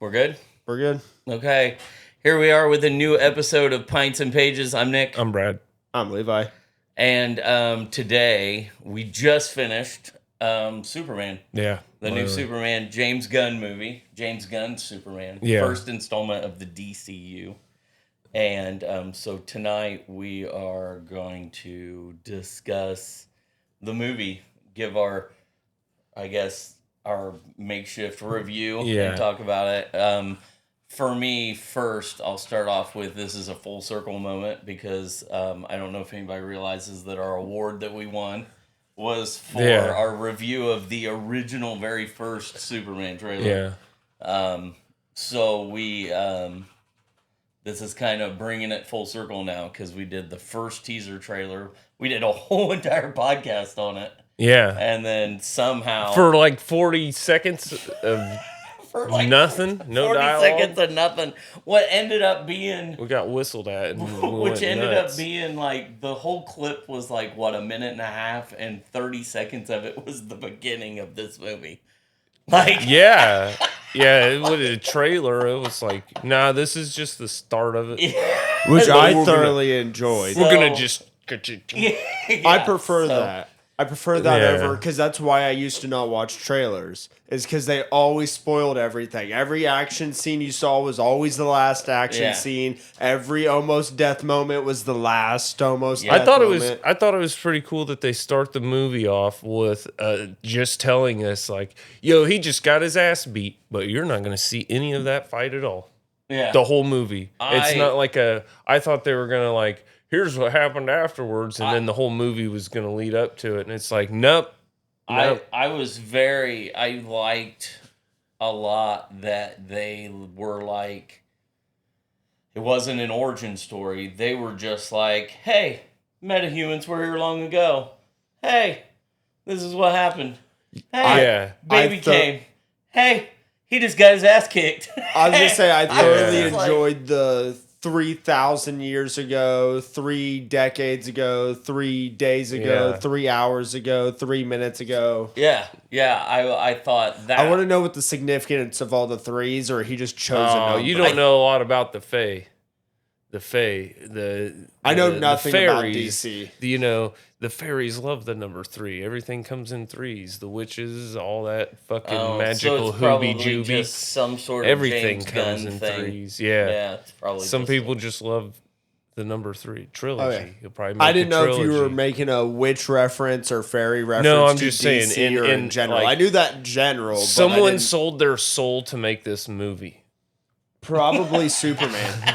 We're good? We're good. Okay. Here we are with a new episode of Pints and Pages. I'm Nick. I'm Brad. I'm Levi. And today we just finished Superman. Yeah. The new Superman James Gunn movie. James Gunn's Superman. Yeah. First installment of the DCU. And so tonight we are going to discuss the movie, give our makeshift review and talk about it. For me, first, I'll start off with this is a full circle moment because I don't know if anybody realizes that our award that we won was for our review of the original very first Superman trailer. Yeah. So we... this is kind of bringing it full circle now because we did the first teaser trailer. We did a whole entire podcast on it. Yeah. And then somehow... For like 40 seconds of nothing? No 40 dialogue? 40 seconds of nothing. What ended up being... We got whistled at. And which ended up being like... The whole clip was like, what, a minute and a half? And 30 seconds of it was the beginning of this movie. Like... Yeah. Yeah, with a trailer, it was like, nah, this is just the start of it. Yeah. Which I thoroughly enjoyed. We're going to just... I prefer that. I prefer that over, because that's why I used to not watch trailers, is because they always spoiled everything. Every action scene you saw was always the last action scene. Every almost death moment was the last almost death moment. I thought it was pretty cool that they start the movie off with just telling us, like, yo, he just got his ass beat, but you're not going to see any of that fight at all. Yeah. The whole movie. It's not like I thought they were going to, like, here's what happened afterwards, and then the whole movie was going to lead up to it, and it's like, nope. I liked a lot that they were like, it wasn't an origin story. They were just like, hey, metahumans were here long ago. Hey, this is what happened. Hey, baby came. Hey, he just got his ass kicked. I was going to say, I thoroughly enjoyed the 3,000 years ago, 3 decades ago, 3 days ago, 3 hours ago, 3 minutes ago. Yeah. I thought that. I want to know what the significance of all the threes, or he just chose a number. You don't know a lot about the Fae. I know nothing about fairies, DC. The fairies love the number 3. Everything comes in threes. The witches, all that fucking magical hoobie-jooby. Just some sort of everything James comes Gunn in thing. threes. Yeah, it's probably some people just love the number 3 trilogy. Oh, yeah. You'll probably make I didn't know if you were trilogy. making a witch reference or fairy reference. No, I'm to just DC saying or in general. like, I knew that in general. Someone sold their soul to make this movie. Probably Superman.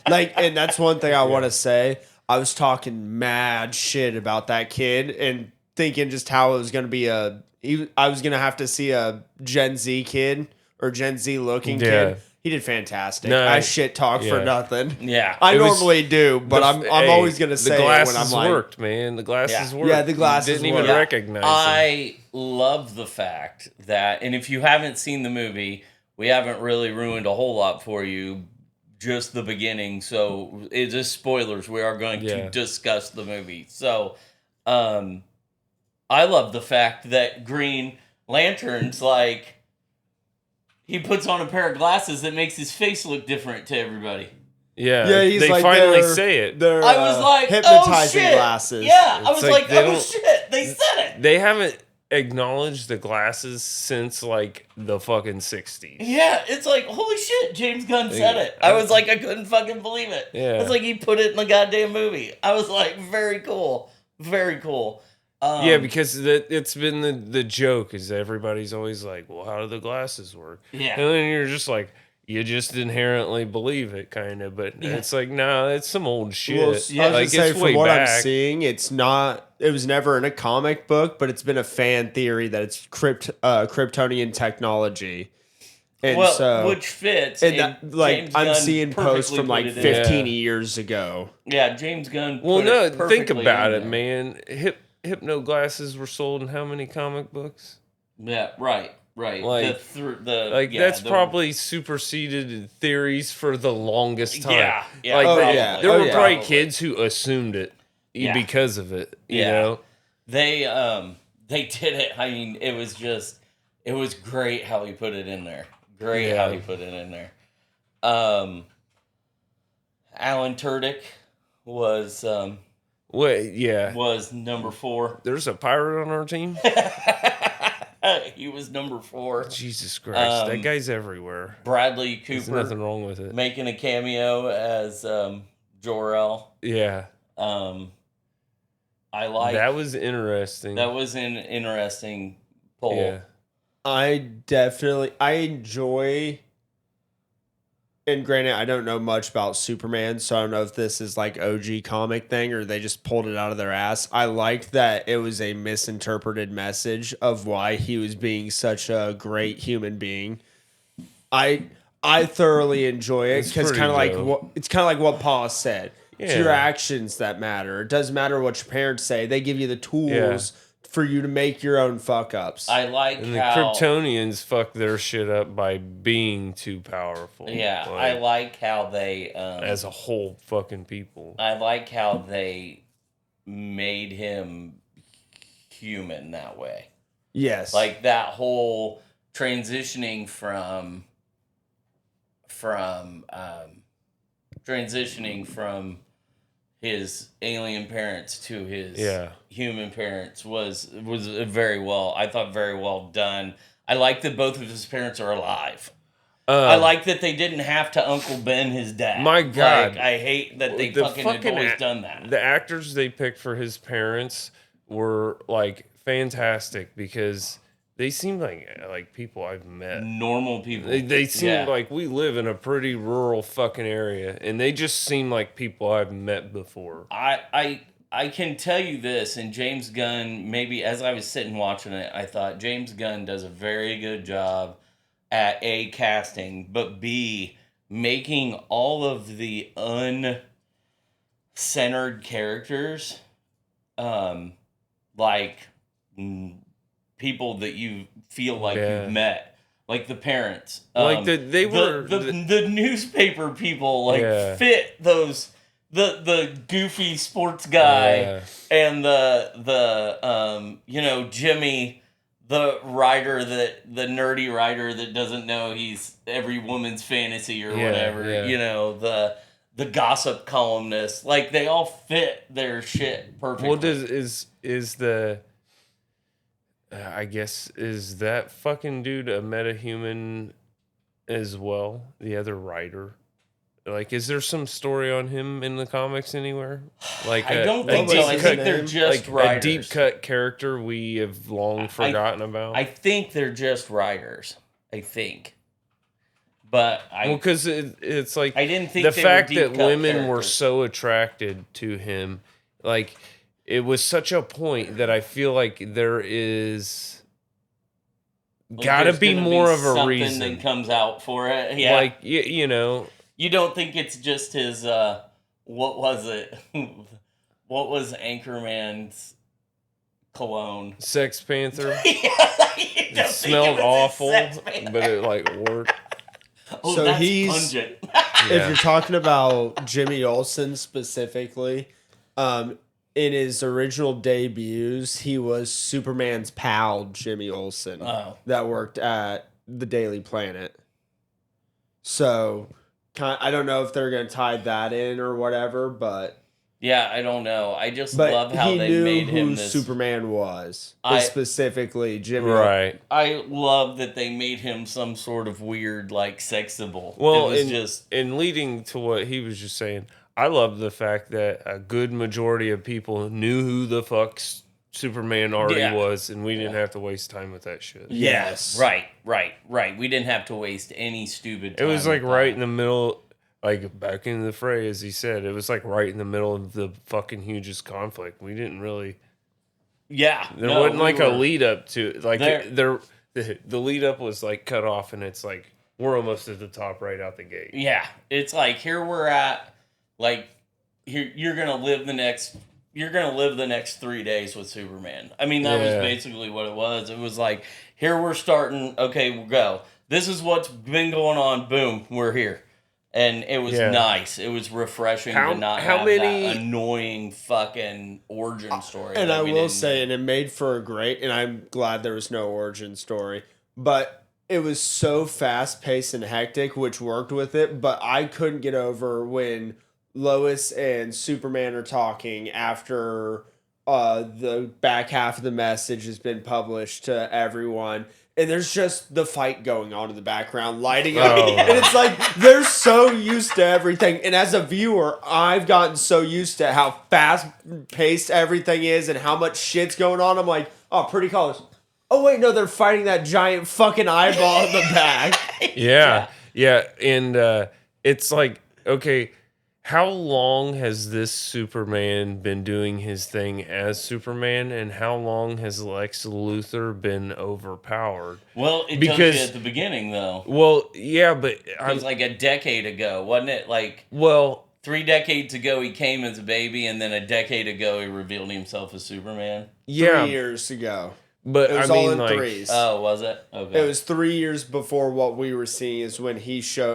And that's one thing I want to say. I was talking mad shit about that kid and thinking just how it was going to be I was going to have to see a Gen Z kid or Gen Z looking kid. He did fantastic. No, I shit talk for nothing. Yeah. I normally do, but I'm always going to say it when I'm like... The glasses worked, man. The glasses worked. Yeah, the glasses didn't even recognize them. I love the fact that, and if you haven't seen the movie, we haven't really ruined a whole lot for you. Just the beginning, so it's just spoilers. We are going to discuss the movie. So, I love the fact that Green Lantern's like, he puts on a pair of glasses that makes his face look different to everybody. Yeah, he's they like finally say it. They're I was like, hypnotizing oh shit. glasses. Yeah, I was like, oh shit, they said it. They haven't acknowledged the glasses since like the fucking 60s. Yeah, it's like, holy shit, James Gunn said it. I was like, I couldn't fucking believe it. Yeah. It's like he put it in the goddamn movie. I was like, very cool. Very cool. Yeah, because it's been the joke is everybody's always like, well, how do the glasses work? Yeah. And then you're just like, you just inherently believe it, kind of. But it's like, nah, it's some old shit. Well, I was gonna say, from what I'm seeing, it was never in a comic book, but it's been a fan theory that it's Kryptonian technology. And which fits. And I'm seeing posts from like 15 years ago. Yeah, James Gunn. Think about it, man. Hypno glasses were sold in how many comic books? Yeah, right. Like, that's probably superseded theories for the longest time. Yeah. There were probably kids who assumed it because of it. You know, they did it. I mean, it was great how he put it in there. Great how he put it in there. Alan Tudyk was was number 4. There's a pirate on our team? He was number 4. Jesus Christ. That guy's everywhere. Bradley Cooper. There's nothing wrong with it. Making a cameo as Jor-El. Yeah. I like that was interesting. That was an interesting poll. Yeah. I enjoy, and granted, I don't know much about Superman, so I don't know if this is like OG comic thing or they just pulled it out of their ass. I liked that it was a misinterpreted message of why he was being such a great human being. I thoroughly enjoy it because it's kind of like what Paul said. Yeah. It's your actions that matter. It doesn't matter what your parents say. They give you the tools for you to make your own fuck ups. I like and how the Kryptonians fuck their shit up by being too powerful. Yeah, I like how they as a whole fucking people. I like how they made him human that way. Yes. Like that whole transitioning from his alien parents to his human parents was very well. I thought very well done. I like that both of his parents are alive. I like that they didn't have to Uncle Ben his dad. My God, I hate that they fucking have always done that. The actors they picked for his parents were like fantastic because they seem like people I've met. Normal people. They seem like we live in a pretty rural fucking area, and they just seem like people I've met before. I can tell you this, and James Gunn, maybe as I was sitting watching it, I thought James Gunn does a very good job at A, casting, but B, making all of the uncentered characters people that you feel like you've met, like the parents, like the newspaper people, fit those the goofy sports guy and the Jimmy, the writer the nerdy writer that doesn't know he's every woman's fantasy or whatever, the gossip columnist, like they all fit their shit perfectly. Well, is the I guess, is that fucking dude a metahuman as well? The other writer? Like, is there some story on him in the comics anywhere? Like, I don't think so. I think they're just writers. A deep cut character we have long forgotten about? I think they're just writers. I think. But because it's like, I didn't think the fact that women characters were so attracted to him, like, it was such a point that I feel like there is gotta be more of a reason that comes out for it. Yeah, like you know, you don't think it's just his what was it? What was Anchorman's cologne? Sex Panther. It smelled awful, but it like worked. Oh, so that's he's pungent. If you're talking about Jimmy Olsen specifically, in his original debuts, he was Superman's pal, Jimmy Olsen, that worked at the Daily Planet. So, I don't know if they're going to tie that in or whatever, but... Yeah, I don't know. I just love how they made him this... Superman was. Specifically, Jimmy. Right. I love that they made him some sort of weird, like, sex symbol. Well, and leading to what he was just saying... I love the fact that a good majority of people knew who the fuck Superman already was, and we didn't have to waste time with that shit. Yes. Right. We didn't have to waste any stupid time. It was like right in the middle, like back in the fray, as he said. It was like right in the middle of the fucking hugest conflict. We didn't really... Yeah. There wasn't like a lead up to it. Like the lead up was like cut off, and it's like we're almost at the top right out the gate. Yeah. It's like here we're at. Like, you're gonna live the next 3 days with Superman. I mean, that was basically what it was. It was like, here we're starting. Okay, we'll go. This is what's been going on. Boom, we're here, and it was nice. It was refreshing to not have that annoying fucking origin story. And I will say, and it made for a great. And I'm glad there was no origin story, but it was so fast paced and hectic, which worked with it. But I couldn't get over when Lois and Superman are talking after the back half of the message has been published to everyone. And there's just the fight going on in the background, lighting up. And it's like, they're so used to everything. And as a viewer, I've gotten so used to how fast-paced everything is and how much shit's going on. I'm like, oh, pretty colors. Oh, wait, no, they're fighting that giant fucking eyeball in the back. Yeah. And it's like, okay, how long has this Superman been doing his thing as Superman, and how long has Lex Luthor been overpowered? Well, it tells you at the beginning, though. Well, yeah, but it was like a decade ago, wasn't it? Like, 3 decades ago he came as a baby, and then a decade ago he revealed himself as Superman. 3 years ago. But it was all in threes. Oh, was it? Okay. It was 3 years before what we were seeing is when he revealed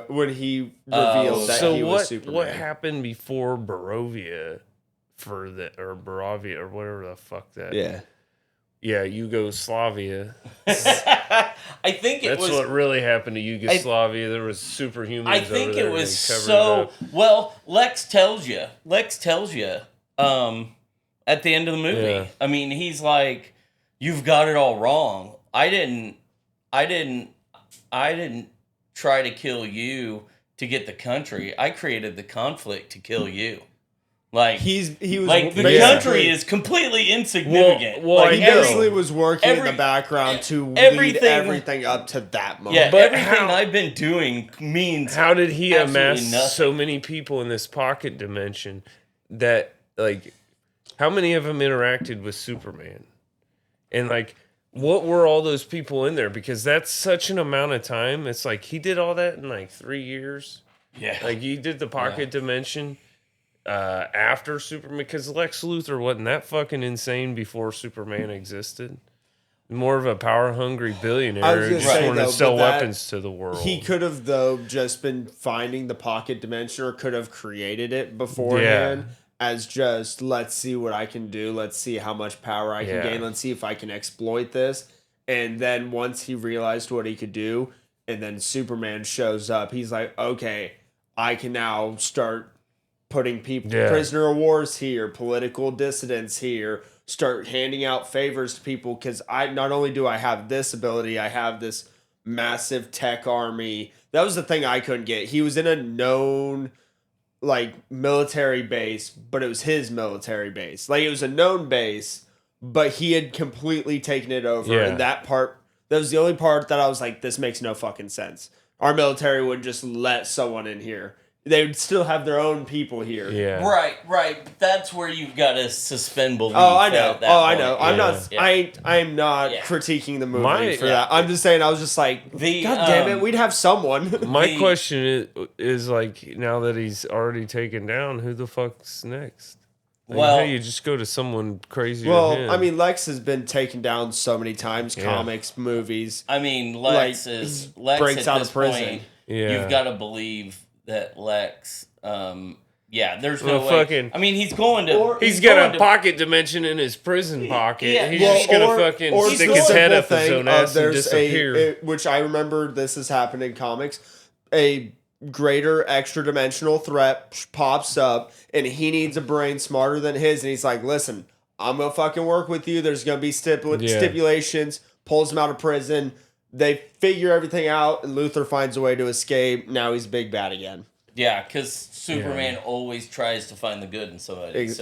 that he was Superman. What happened before Barovia or Barovia or whatever the fuck that? Yeah. Yeah, Yugoslavia. I think that's what really happened to Yugoslavia. There was superhumans. I think over there it was so. Well, Lex tells you. At the end of the movie, Yeah. I mean, he's like, "You've got it all wrong. I didn't try to kill you to get the country. I created the conflict to kill you." Like he was like the country is completely insignificant. Well, like he basically was working in the background to lead everything up to that moment. Yeah, but everything I've been doing means. How did he amass nothing. So many people in this pocket dimension that, like, how many of them interacted with Superman? And, like, what were all those people in there? Because that's such an amount of time. It's like he did all that in, like, 3 years. Yeah. Like, he did the pocket dimension after Superman. Because Lex Luthor wasn't that fucking insane before Superman existed. More of a power-hungry billionaire who just wanted to sell weapons to the world. He could have, though, just been finding the pocket dimension or could have created it beforehand as just, let's see what I can do. Let's see how much power I can gain. Let's see if I can exploit this. And then once he realized what he could do, and then Superman shows up, he's like, okay, I can now start putting people, prisoner of wars here, political dissidents here, start handing out favors to people because not only do I have this ability, I have this massive tech army. That was the thing I couldn't get. He was in a known like military base, but it was his military base. Like it was a known base, but he had completely taken it over. Yeah. And that was the only part that I was like, this makes no fucking sense. Our military would just let someone in here. They would still have their own people here. Yeah. Right. That's where you've got to suspend belief. Oh, I know. I know. I'm not. Yeah. I'm not critiquing the movie for that. I'm just saying. I was just like, God damn it, we'd have someone. My question is like, now that he's already taken down, who the fuck's next? Like, well, you just go to someone crazy. Well, I mean, Lex has been taken down so many times. Comics, movies. I mean, Lex breaks out of prison. Point, you've got to believe that Lex, there's no way. Fucking, I mean, he's going to. He's got a pocket dimension in his prison pocket. Yeah, he's just gonna fucking stick his head up his own ass and disappear. Which I remember this has happened in comics. A greater extra dimensional threat pops up, and he needs a brain smarter than his, and he's like, "Listen, I'm gonna fucking work with you. There's gonna be stipulations." Pulls him out of prison. They figure everything out, and Luthor finds a way to escape. Now he's big bad again. Yeah, because Superman always tries to find the good in somebody.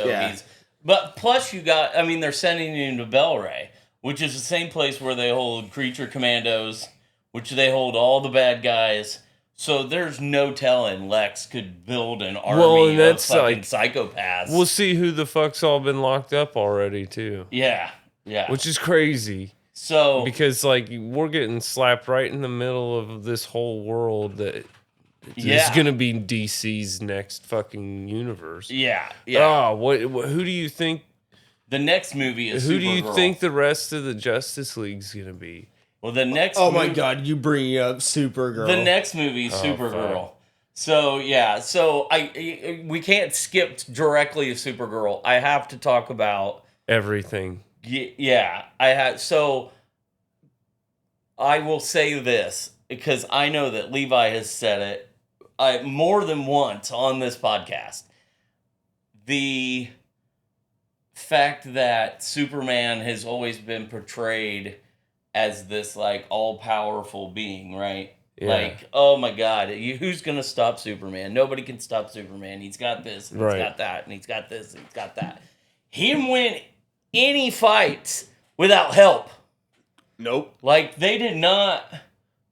But plus they're sending him to Bel Ray, which is the same place where they hold creature commandos, which they hold all the bad guys. So there's no telling Lex could build an army of fucking psychopaths. We'll see who the fuck's all been locked up already, too. Yeah. Which is crazy. So because like we're getting slapped right in the middle of this whole world that is going to be DC's next fucking universe. Yeah. Oh, who do you think the next movie is? Who do you think the rest of the Justice League's going to be? Well, the next. Oh my God! You bring up Supergirl. The next movie is Supergirl. So we can't skip directly to Supergirl. I have to talk about everything. Yeah, I had I will say this, because I know that Levi has said it more than once on this podcast. The fact that Superman has always been portrayed as this like all-powerful being, right? Yeah. Like, oh my God, who's gonna stop Superman? Nobody can stop Superman. He's got this, and he's got that, and he's got this, and he's got that. He didn't win any fights without help. Nope. Like, they did not.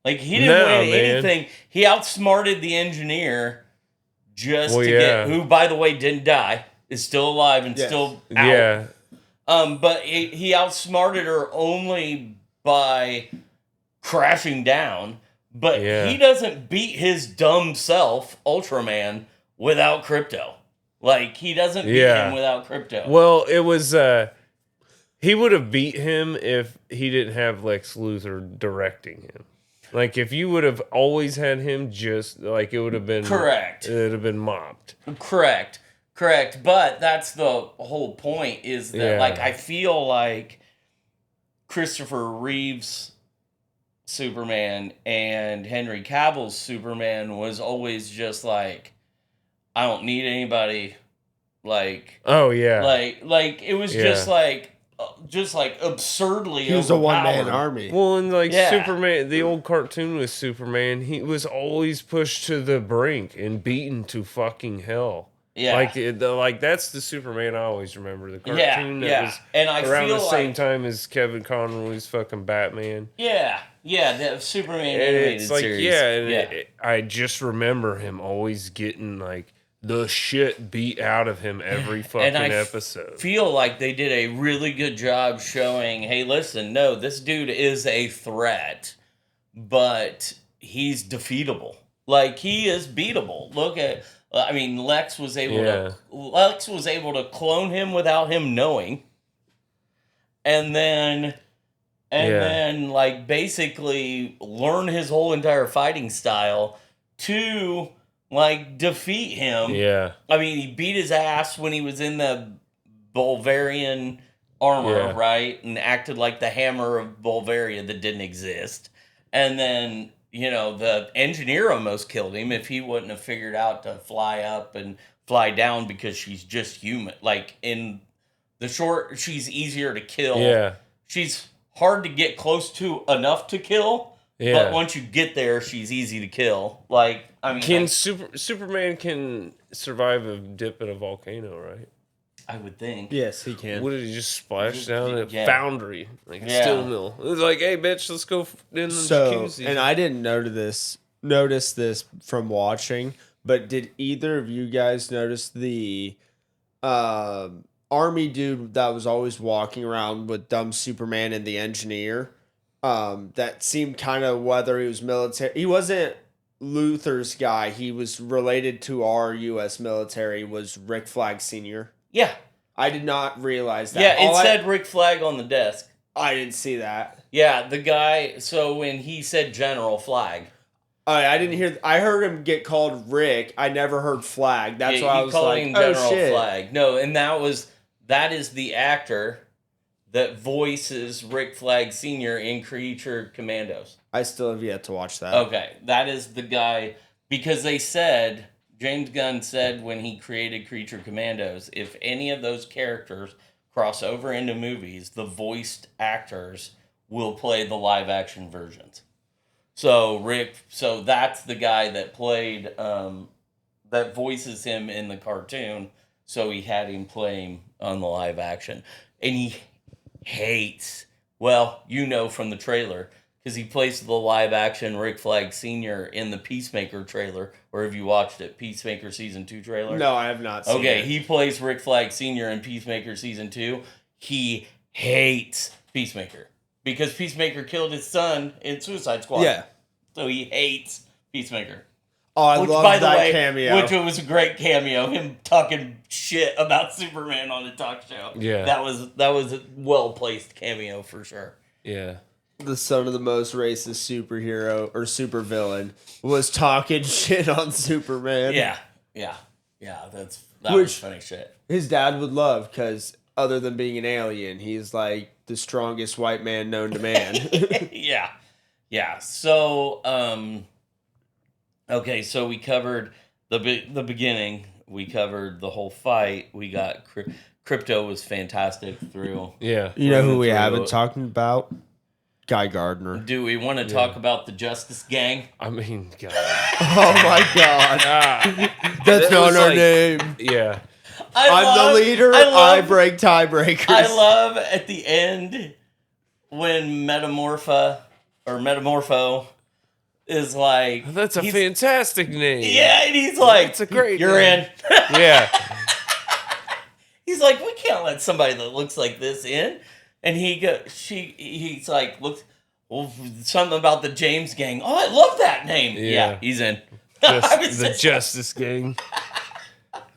Like, he didn't win anything. He outsmarted the engineer just to get, who, by the way, didn't die, is still alive and still out. Yeah. But he outsmarted her only by crashing down. But he doesn't beat his dumb self, Ultraman, without Krypto. Like, he doesn't beat him without Krypto. Well, it was... he would have beat him if he didn't have Lex Luthor directing him. Like, if you would have always had him just... Like, it would have been... Correct. It would have been mopped. Correct. But that's the whole point, is that, like, I feel like Christopher Reeve's Superman and Henry Cavill's Superman was always just like, I don't need anybody. Like, oh yeah, like it was just like absurdly. He was a one-man army. Well, and like Superman, the old cartoon with Superman, he was always pushed to the brink and beaten to fucking hell. Yeah, like that's the Superman I always remember. The cartoon that was and I around feel the same time as Kevin Conroy's fucking Batman. Yeah, the Superman animated series. I just remember him always getting like the shit beat out of him every fucking episode. Feel like they did a really good job showing, hey, listen, no, this dude is a threat, but he's defeatable. Like, he is beatable. Look at. I mean, Lex was able to clone him without him knowing, and then like basically learn his whole entire fighting style to like defeat him. Yeah, I mean, he beat his ass when he was in the Bulgarian armor, right, and acted like the hammer of Bulgaria that didn't exist, and then. You know, the engineer almost killed him if he wouldn't have figured out to fly up and fly down because she's just human. Like, in the short, she's easier to kill. Yeah. She's hard to get close to enough to kill. Yeah. But once you get there, she's easy to kill. Like, I mean... Superman can survive a dip in a volcano, right? I would think. Yes, he can. What did he just splash down at a foundry? Like a steel mill. It was like, hey, bitch, let's go in the jacuzzi. And I didn't notice this from watching, but did either of you guys notice the army dude that was always walking around with dumb Superman and the engineer? That seemed kind of, whether he was military. He wasn't Luthor's guy. He was related to our U.S. military, was Rick Flag Sr. Yeah. I did not realize that. Yeah, it said Rick Flag on the desk. I didn't see that. Yeah, the guy, so when he said General Flag. I didn't hear, I heard him get called Rick. I never heard Flag. That's why I was like, him General Flag. No, and that is the actor that voices Rick Flag Sr. in Creature Commandos. I still have yet to watch that. Okay, that is the guy, because they said... James Gunn said when he created Creature Commandos, if any of those characters cross over into movies, the voiced actors will play the live action versions. So that's the guy that played, that voices him in the cartoon. So he had him play him on the live action. And he hates, well, you know from the trailer, because he plays the live action Rick Flag Sr. in the Peacemaker trailer. Or have you watched it? Peacemaker Season 2 trailer? No, I have not seen it. Okay, he plays Rick Flag Sr. in Peacemaker Season 2. He hates Peacemaker. Because Peacemaker killed his son in Suicide Squad. Yeah. So he hates Peacemaker. Oh, I love that cameo. Which was a great cameo. Him talking shit about Superman on a talk show. Yeah. That was a well-placed cameo for sure. Yeah. The son of the most racist superhero or supervillain was talking shit on Superman. Yeah. That was funny shit. His dad would love, because other than being an alien, he's like the strongest white man known to man. Yeah. So, okay. So we covered the beginning. We covered the whole fight. We got Crypto was fantastic through. Yeah. You know who we through. haven't talked about? Guy Gardner. Do we want to talk about the Justice Gang? I mean, God. Oh my God. That's That not was our like- name. Yeah. I'm the leader. I break tiebreakers. I love at the end when Metamorpho is like, That's a fantastic name. yeah, and he's like, It's a great you're name. in. Yeah. He's like, we can't let somebody that looks like this in. And he's like, look, well, something about the James Gang. Oh, I love that name. Yeah, he's in. The Justice Gang.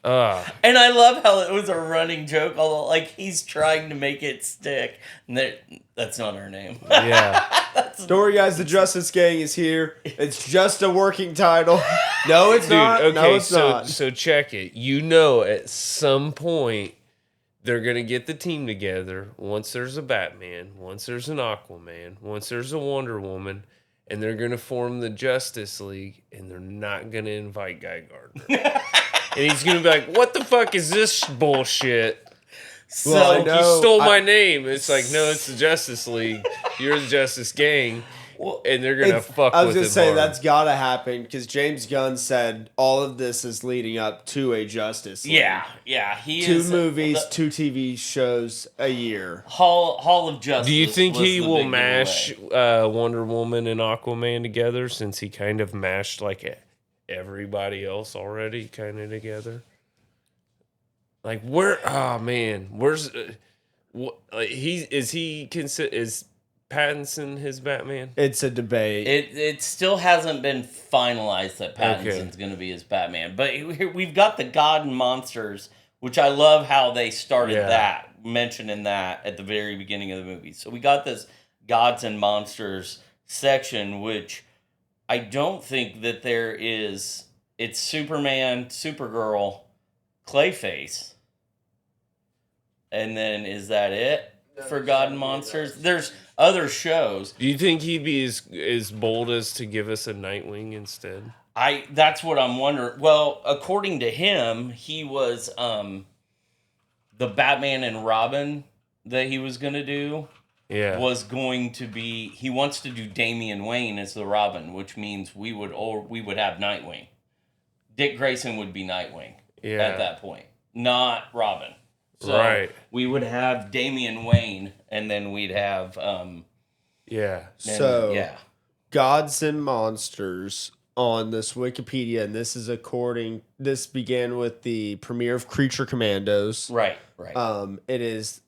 And I love how it was a running joke, although like he's trying to make it stick. And that's not our name. Yeah. Don't worry, guys. The Justice Gang is here. It's just a working title. No, it's not. Okay, No, it's not. So check it. You know, at some point, they're going to get the team together. Once there's a Batman, once there's an Aquaman, once there's a Wonder Woman, and they're going to form the Justice League, and they're not going to invite Guy Gardner. And he's going to be like, what the fuck is this bullshit? So Well, I You know- stole my name. It's like, no, it's the Justice League. You're the Justice Gang. And they're going to fuck I was with gonna it say hard. that's gotta happen because James Gunn said all of this is leading up to a Justice League. yeah, he Two is movies, the 2 TV shows a year. Hall of Justice. Do you think was he the will big mash giveaway. Wonder Woman and Aquaman together since he kind of mashed like everybody else already kind of together? Like where? Oh man, where's what? Like, is Pattinson his Batman? It's a debate. It still hasn't been finalized that Pattinson's going to be his Batman, but we've got the God and Monsters, which I love how they started mentioning that at the very beginning of the movie. So we got this Gods and Monsters section, which I don't think that there is. It's Superman, Supergirl, Clayface, and then is that it for God and Monsters? There's other shows. Do you think he'd be as bold as to give us a Nightwing instead? That's what I'm wondering. Well, according to him, he was the Batman and Robin that he was going to do was going to be, he wants to do Damian Wayne as the Robin, which means we would have Nightwing. Dick Grayson would be Nightwing at that point, not Robin. So we would have Damian Wayne, and then we'd have Gods and Monsters on this Wikipedia, and this began with the premiere of Creature Commandos. Right. It is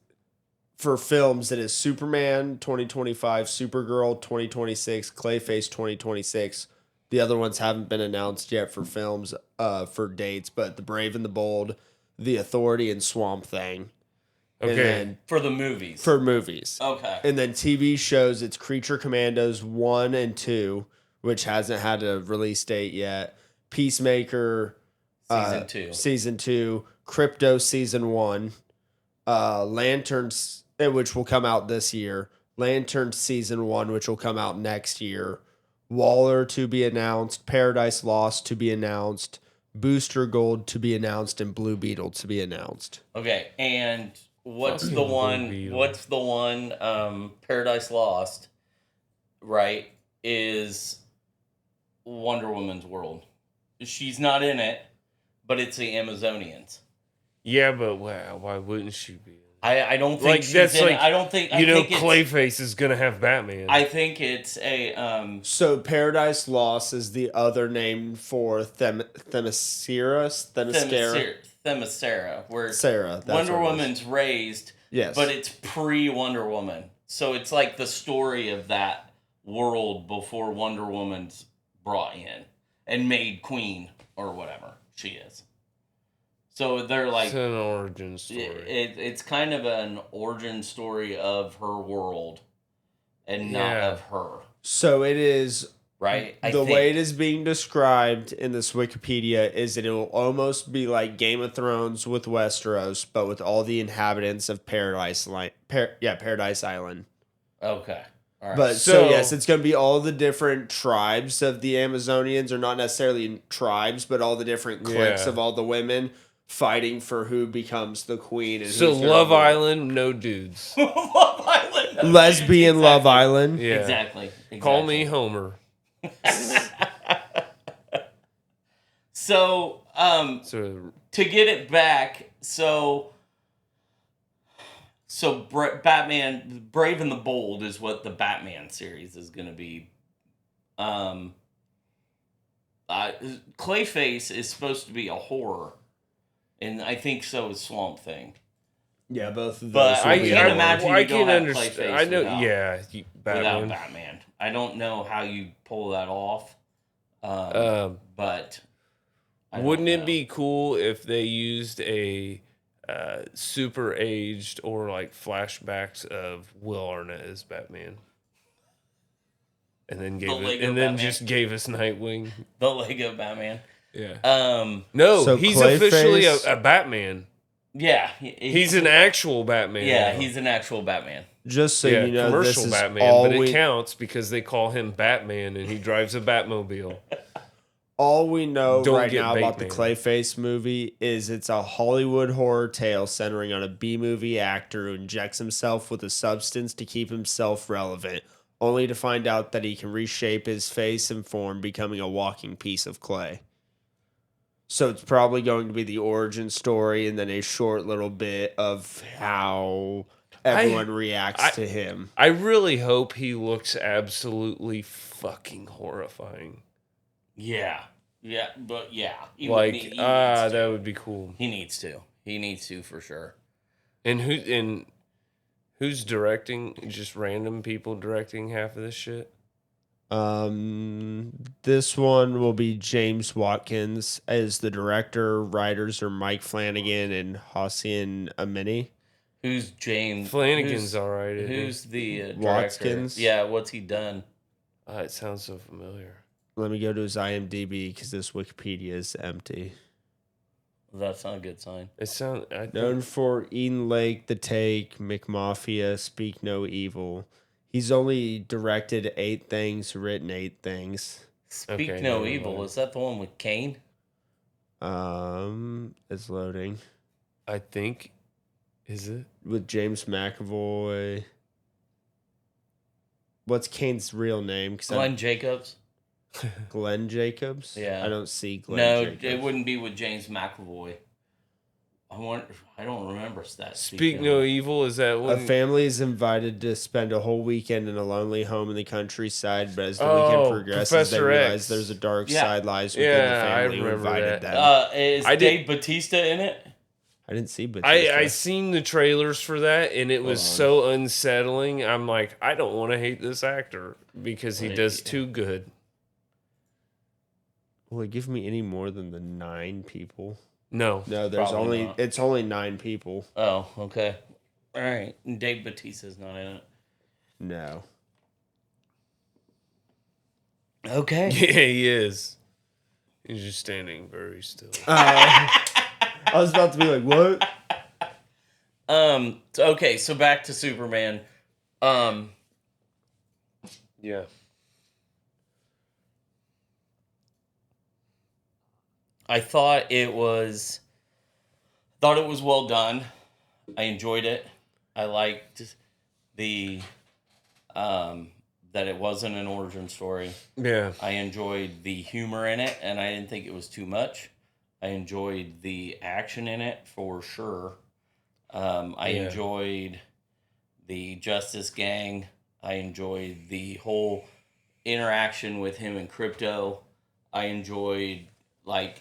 for films. It is Superman 2025, Supergirl 2026, Clayface 2026. The other ones haven't been announced yet for films for dates, but The Brave and the Bold, The Authority, and Swamp Thing. Okay. And then, for the movies. for movies. Okay. And then TV shows, it's Creature Commandos 1 and 2, which hasn't had a release date yet. Peacemaker Season 2, Crypto Season 1, Lanterns, which will come out this year, Lantern Season 1, which will come out next year, Waller to be announced, Paradise Lost to be announced, Booster Gold to be announced, and Blue Beetle to be announced. Okay, and what's the one Paradise Lost, right, is Wonder Woman's world. She's not in it, but it's the Amazonians. Yeah, but why wouldn't she be? I don't think Like, she's that's in like, it. I don't think Clayface is gonna have Batman. I think it's a So Paradise Lost is the other name for Themyscira, where Sarah. That's Wonder what it is. Woman's raised, Yes. but it's pre-Wonder Woman. So it's like the story of that world before Wonder Woman's brought in and made queen or whatever she is. So they're like, it's an origin story. It's kind of an origin story of her world and not of her. So it is, right? The way it is being described in this Wikipedia is that it will almost be like Game of Thrones with Westeros, but with all the inhabitants of Paradise Island. Okay. All right. But so yes, it's going to be all the different tribes of the Amazonians, or not necessarily tribes, but all the different cliques of all the women fighting for who becomes the queen. And so Love Island, no dudes. Love Island. No Lesbian dudes. Love Island. Yeah. Exactly. Call me Homer. So, to get it back, so Batman, Brave and the Bold is what the Batman series is going to be. Clayface is supposed to be a horror, and I think so is Swamp Thing. Yeah, both of those. But I will can't be imagine I you don't can have understand. Clayface I know. without Batman. I don't know how you pull that off. But wouldn't it be cool if they used a super aged or like flashbacks of Will Arnett as Batman, and then just gave us Nightwing, the Lego Batman? Yeah. No, so he's officially a Batman. Yeah, he's an actual Batman. Yeah, he's an actual Batman. Just so you know, commercial this is Batman, but it counts because they call him Batman and he drives a Batmobile. All we know right now about the Clayface movie is it's a Hollywood horror tale centering on a B-movie actor who injects himself with a substance to keep himself relevant, only to find out that he can reshape his face and form, becoming a walking piece of clay. So it's probably going to be the origin story and then a short little bit of how everyone reacts to him. I really hope he looks absolutely fucking horrifying. Yeah. Yeah, but yeah. He that would be cool. He needs to. He needs to for sure. And who's directing? Just random people directing half of this shit? This one will be James Watkins as the director. Writers are Mike Flanagan and Hossein Amini. Who's James? Flanagan's all right. Who's the director? Watkins? Yeah, what's he done? It sounds so familiar. Let me go to his IMDb because this Wikipedia is empty. Well, that's not a good sign. Known for Eden Lake, The Take, McMafia, Speak No Evil. He's only directed 8 things, written 8 things. Speak No Evil. Is that the one with Kane? It's loading. I think. Is it? With James McAvoy. What's Kane's real name? Glenn Jacobs. Glenn Jacobs? Yeah. I don't see Glenn Jacobs. No, it wouldn't be with James McAvoy. I don't remember that. Speak No Evil, is that one? A family is invited to spend a whole weekend in a lonely home in the countryside, but as the weekend progresses, Professor they realize X. there's a dark side lies within the family who invited them. Is Dave Bautista in it? I didn't see Bautista. I seen the trailers for that, and it was so unsettling. I'm like, I don't want to hate this actor because he does too good. Will it give me any more than the 9 people? No, there's it's only 9 people. Oh, okay. All right. Dave Bautista's not in it. No. Okay. Yeah, he is. He's just standing very still. I was about to be like, what? Okay, so back to Superman. Yeah. I thought it was well done. I enjoyed it. I liked the that it wasn't an origin story. Yeah. I enjoyed the humor in it, and I didn't think it was too much. I enjoyed the action in it for sure. I enjoyed the Justice Gang. I enjoyed the whole interaction with him and Crypto. I enjoyed I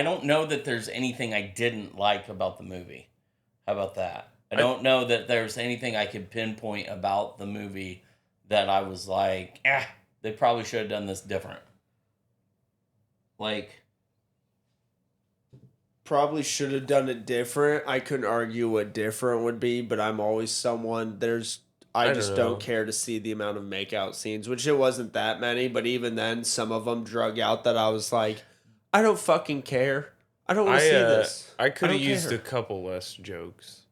don't know that there's anything I didn't like about the movie. How about that? I don't know that there's anything I could pinpoint about the movie that I was like, they probably should have done this different. Probably should have done it different. I couldn't argue what different would be, but I'm always someone, I just don't care to see the amount of makeout scenes, which it wasn't that many, but even then, some of them drug out that I was like, I don't fucking care. I don't want to see this. I could have used a couple less jokes.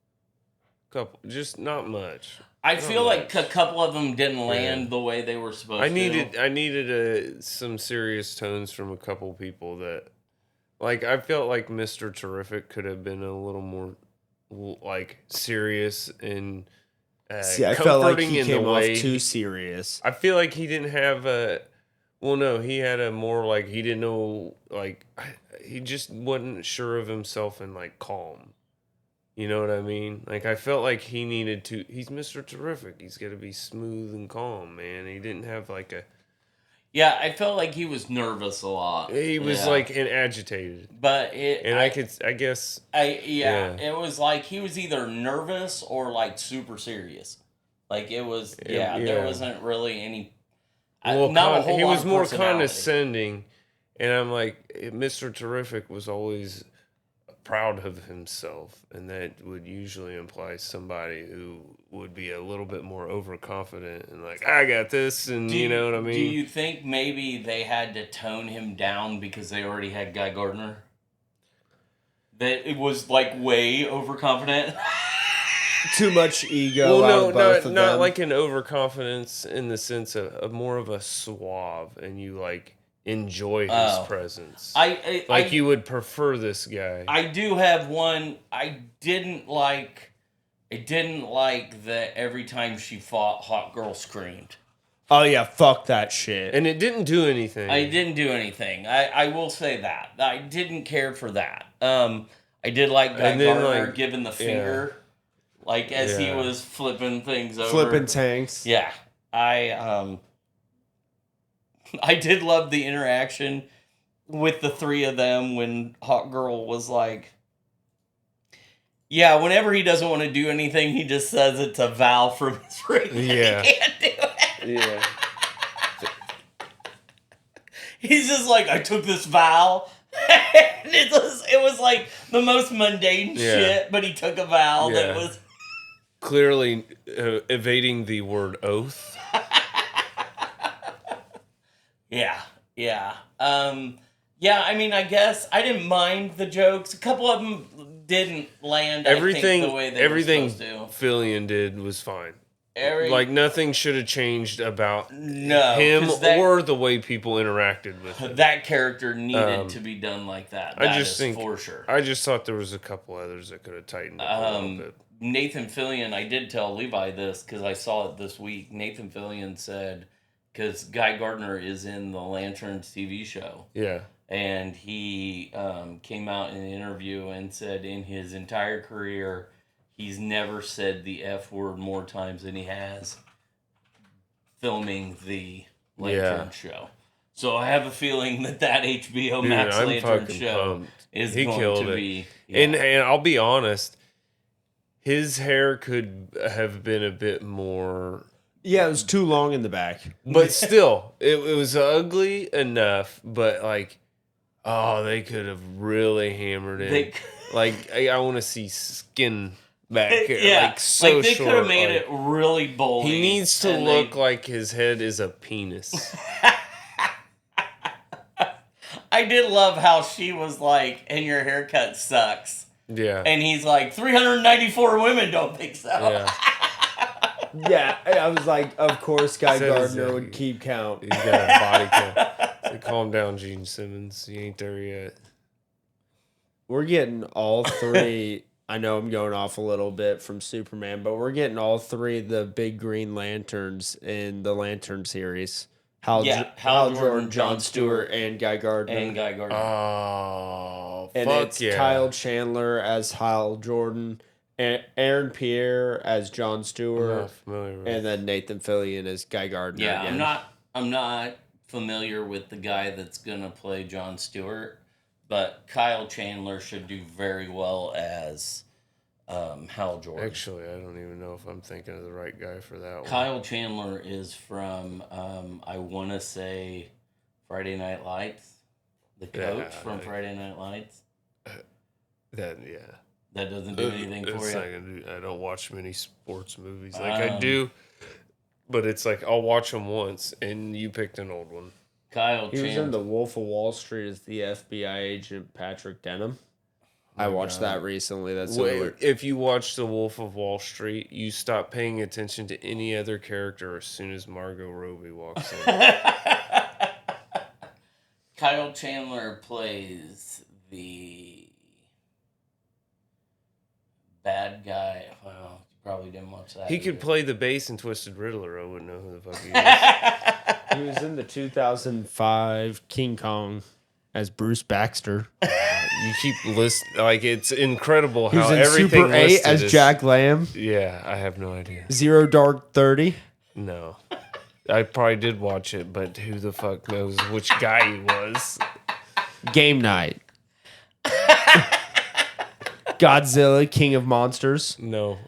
Just not much. I feel like a couple of them didn't land the way they were supposed to. I needed some serious tones from a couple people that, like, I felt like Mr. Terrific could have been a little more, like, serious and See, I felt like he came off too serious. I feel like he didn't have a. Well, no, he had a more like he didn't know, like he just wasn't sure of himself and like calm. You know what I mean? Like, I felt like he needed to. He's Mr. Terrific. He's got to be smooth and calm, man. He didn't have like a. Yeah, I felt like he was nervous a lot. He was like and agitated. But it. And I guess. It was like he was either nervous or like super serious. Like it was. There wasn't really any. Well, not a whole he lot was of more personality. condescending, and I'm like, Mr. Terrific was always proud of himself, and that would usually imply somebody who would be a little bit more overconfident and like, I got this, and you know what I mean? Do you think maybe they had to tone him down because they already had Guy Gardner? That it was like way overconfident? Too much ego out of both of them. Not like an overconfidence in the sense of more of a suave, and you like enjoy his presence. You would prefer this guy. I do have one. I didn't like that every time she fought, Hot Girl screamed. Oh yeah, fuck that shit. And it didn't do anything. I didn't do anything. I will say that. I didn't care for that. I did like Guy Gardner giving the finger. Like, as he was flipping things over. Flipping tanks. Yeah. I did love the interaction with the three of them when Hot Girl was like, yeah, whenever he doesn't want to do anything, he just says it's a vow from his ring. Yeah. He can't do it. Yeah. He's just like, I took this vow. And it was like the most mundane shit, but he took a vow that was... Clearly evading the word oath. Yeah. I mean, I guess I didn't mind the jokes. A couple of them didn't land, I think, the way they were supposed to. Everything Fillion did was fine. Like, nothing should have changed about him or the way people interacted with him. That character needed to be done like that. That is for sure. I just thought there was a couple others that could have tightened up a little bit. Nathan Fillion, I did tell Levi this because I saw it this week. Nathan Fillion said, because Guy Gardner is in the Lanterns TV show. Yeah. And he came out in an interview and said in his entire career, he's never said the F word more times than he has filming the Lanterns show. So I have a feeling that HBO Max Lanterns show is going to be... Yeah. And I'll be honest, his hair could have been a bit more... Yeah, it was too long in the back. But still, it was ugly enough, but like, they could have really hammered it. I want to see skin back here. Yeah, like so they short, could have made it really bold. He needs to look like his head is a penis. I did love how she was like, and your haircut sucks. Yeah. And he's like, 394 women don't think so. Yeah. Yeah, I was like, of course Guy Gardner would keep count. He's got a body count. So calm down, Gene Simmons. You ain't there yet. We're getting all three. I know I'm going off a little bit from Superman, but we're getting all three of the big green lanterns in the Lantern series. Hal Jordan, John Stewart, and Guy Gardner. Oh, and it's Kyle Chandler as Hal Jordan, and Aaron Pierre as John Stewart, and then Nathan Fillion as Guy Gardner. Yeah, again. I'm not familiar with the guy that's gonna play John Stewart, but Kyle Chandler should do very well as Hal Jordan. Actually, I don't even know if I'm thinking of the right guy for that one. Kyle Chandler is from, I want to say, Friday Night Lights. The coach from Friday Night Lights. That doesn't do anything for you. I don't watch many sports movies. I do, but it's like I'll watch them once, and you picked an old one. He was in The Wolf of Wall Street as the FBI agent Patrick Denham. I watched that recently. That's similar. If you watch The Wolf of Wall Street, you stop paying attention to any other character as soon as Margot Robbie walks in. Kyle Chandler plays the bad guy. Well, you probably didn't watch that. He could play the bass in Twisted Riddler. I wouldn't know who the fuck he is. He was in the 2005 King Kong as Bruce Baxter. You keep like it's incredible He was how in everything Super 8 listed as is- Jack Lamb. Yeah, I have no idea. Zero Dark 30. No. I probably did watch it, but who the fuck knows which guy he was? Game Night. Godzilla, King of Monsters. No.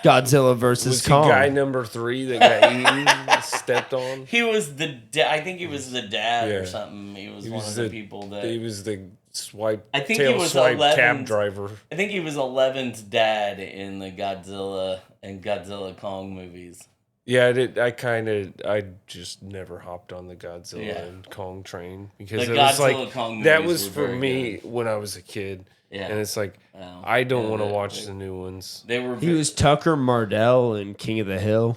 Godzilla versus Was he Kong. guy number 3 that got eaten, stepped on? He was I think he was the dad or Yeah. something. He was He one was of the people that. He was the swipe. I think he tail was swipe 11th. cab driver. I think he was 11's dad in the Godzilla and Godzilla Kong movies. Yeah, I just never hopped on the Godzilla and Kong train because The it was Godzilla like Kong that movies was were for very me when I was a kid. Yeah. And it's like Wow. I don't Yeah, want to they- watch the new ones. They were. He was Tucker Mardell in King of the Hill.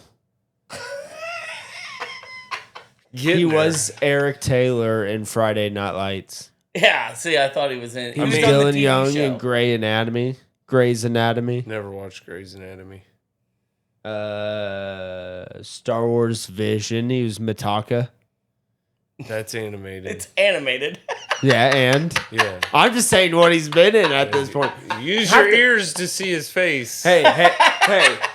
He was Eric Taylor in Friday Night Lights. Yeah. See, I thought he was in. He was on the Dylan TV Young show. in Grey's Anatomy. Never watched Grey's Anatomy. Star Wars Vision. He was Mitaka. That's animated. It's animated. Yeah, and Yeah. I'm just saying what he's been in at this point. Use Have your to- ears to see his face. Hey,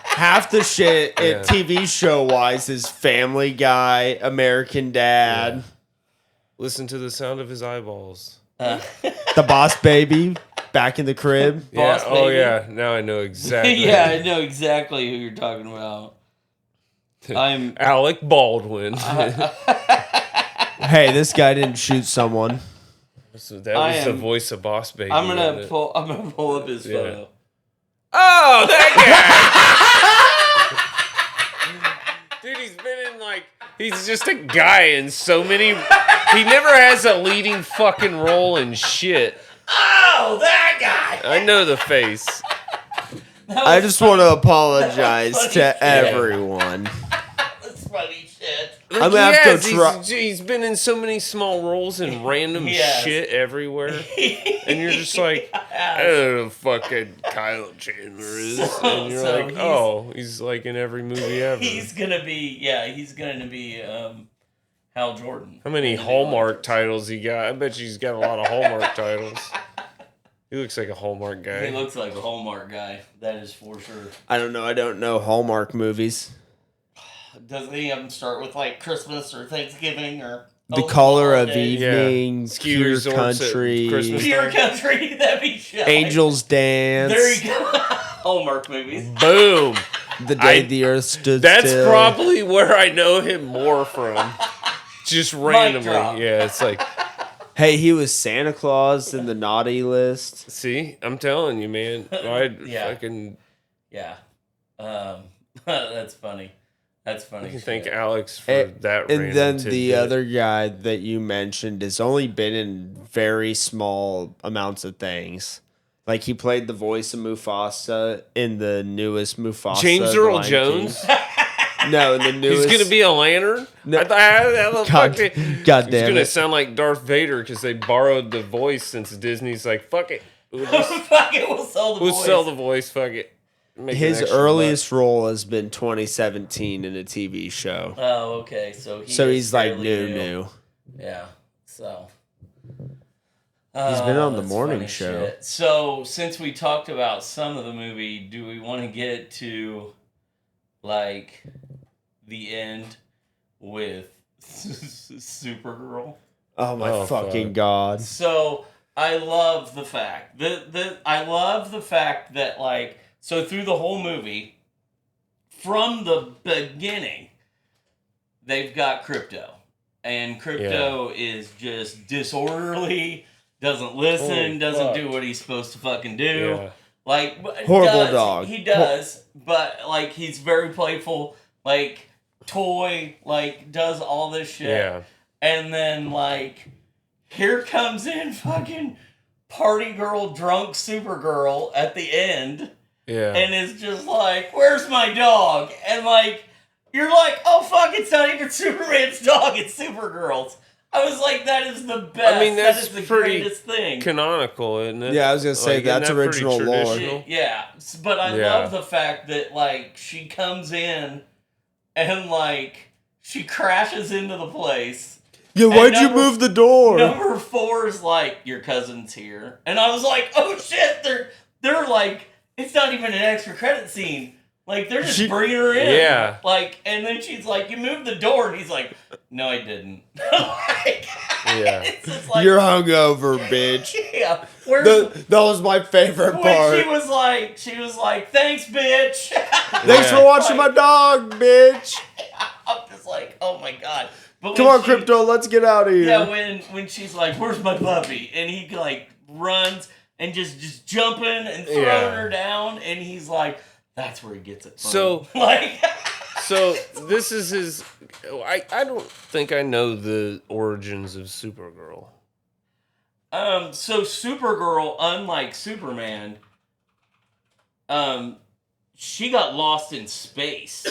half the shit Yeah. TV show wise is Family Guy, American Dad, Yeah. Listen to the sound of his eyeballs. The Boss Baby, Back in the Crib. Yeah. Boss Oh Baby. yeah. Now I know exactly. Yeah, I know exactly who you're talking about. I'm. Alec Baldwin. Hey, this guy didn't shoot someone. So that was the voice of Boss Baby. I'm wasn't gonna it? pull. I'm gonna pull up his Yeah. photo. Oh, that guy! Dude, he's been in like he's just a guy in so many. He never has a leading fucking role in shit. Oh, that guy! I know the face. I just want to apologize Funny to shit. everyone. That's funny shit. I'm gonna have to try. He's been in so many small roles and random Yes. shit everywhere, and you're just like, I don't know who fucking Kyle Chandler is, and you're So like, oh, he's like in every movie ever. He's gonna be. Yeah, he's gonna be. Hal Jordan. How many Hallmark titles he got? I bet you he's got a lot of Hallmark titles. He looks like a Hallmark guy. He looks like a Hallmark guy. That is for sure. I don't know. I don't know Hallmark movies. Doesn't any of them start with like Christmas or Thanksgiving or The Color of Holidays? Evening, Ski Pure resorts at Country, Christmas. Pure Country? That'd be shit. Angels Dance, There you go. Hallmark movies. Boom. The Day the Earth Stood That's Still. probably where I know him more from. Just randomly. drop. Yeah, it's like, Hey, he was Santa Claus in the naughty list. see, I'm telling you, man. I'd Yeah. fucking. Yeah. That's funny. That's funny. I can shit. thank Alex for And- that. And random then the tidbit. other guy that you mentioned has only been in very small amounts of things. Like he played the voice of Mufasa in the newest Mufasa. James The Earl Lion Jones. King. No, in the newest. He's gonna be a lantern. No. I thought, God he's damn gonna it. sound like Darth Vader because they borrowed the voice since Disney's like, fuck it, we'll Fuck it, we'll sell the voice. sell the voice. Fuck it. Make an His extra earliest role has been 2017 in a TV show. Oh, okay. So He's like fairly new. Yeah. So. He's been on the That's morning funny show. shit. So since we talked about some of the movie, do we want to get to like the end with Supergirl? Oh my Oh, fucking fuck. god. So I love the fact that like so through the whole movie, from the beginning, they've got Crypto, and Crypto is just disorderly, doesn't listen, Holy doesn't fuck. do what he's supposed to fucking do. Yeah. Like Horrible dog. He does, but like he's very playful, like toy, like does all this shit. Yeah. And then, like, here comes in fucking party girl drunk Supergirl at the end. Yeah. And is just like, where's my dog? And like, you're like, oh fuck, it's not even Superman's dog, it's Supergirl's. I was like, that is the best. I mean, that's that is the pretty greatest thing. Canonical, isn't it? Yeah, I was gonna say Like, that's isn't that original pretty lore. traditional? Yeah, but I Yeah. love the fact that like she comes in and like she crashes into the place. Yeah, why'd you move the door? Number 4 is like, your cousin's here, and I was like, oh shit, they're like, it's not even an extra credit scene. Like, they're just bringing her in. Yeah. Like, and then she's like, you moved the door. And he's like, no, I didn't. Like, Yeah. it's just like, You're hungover, bitch. yeah. That was my favorite When part. she was like, thanks, bitch. Thanks for watching my dog, bitch. I'm just like, oh my God. But Come when on, Crypto, let's get out of here. Yeah, when she's like, where's my puppy? And he like runs and just jumping and throwing her down. And he's like, that's where he gets it from. So, like, so this is his. I don't think I know the origins of Supergirl. So Supergirl, unlike Superman, she got lost in space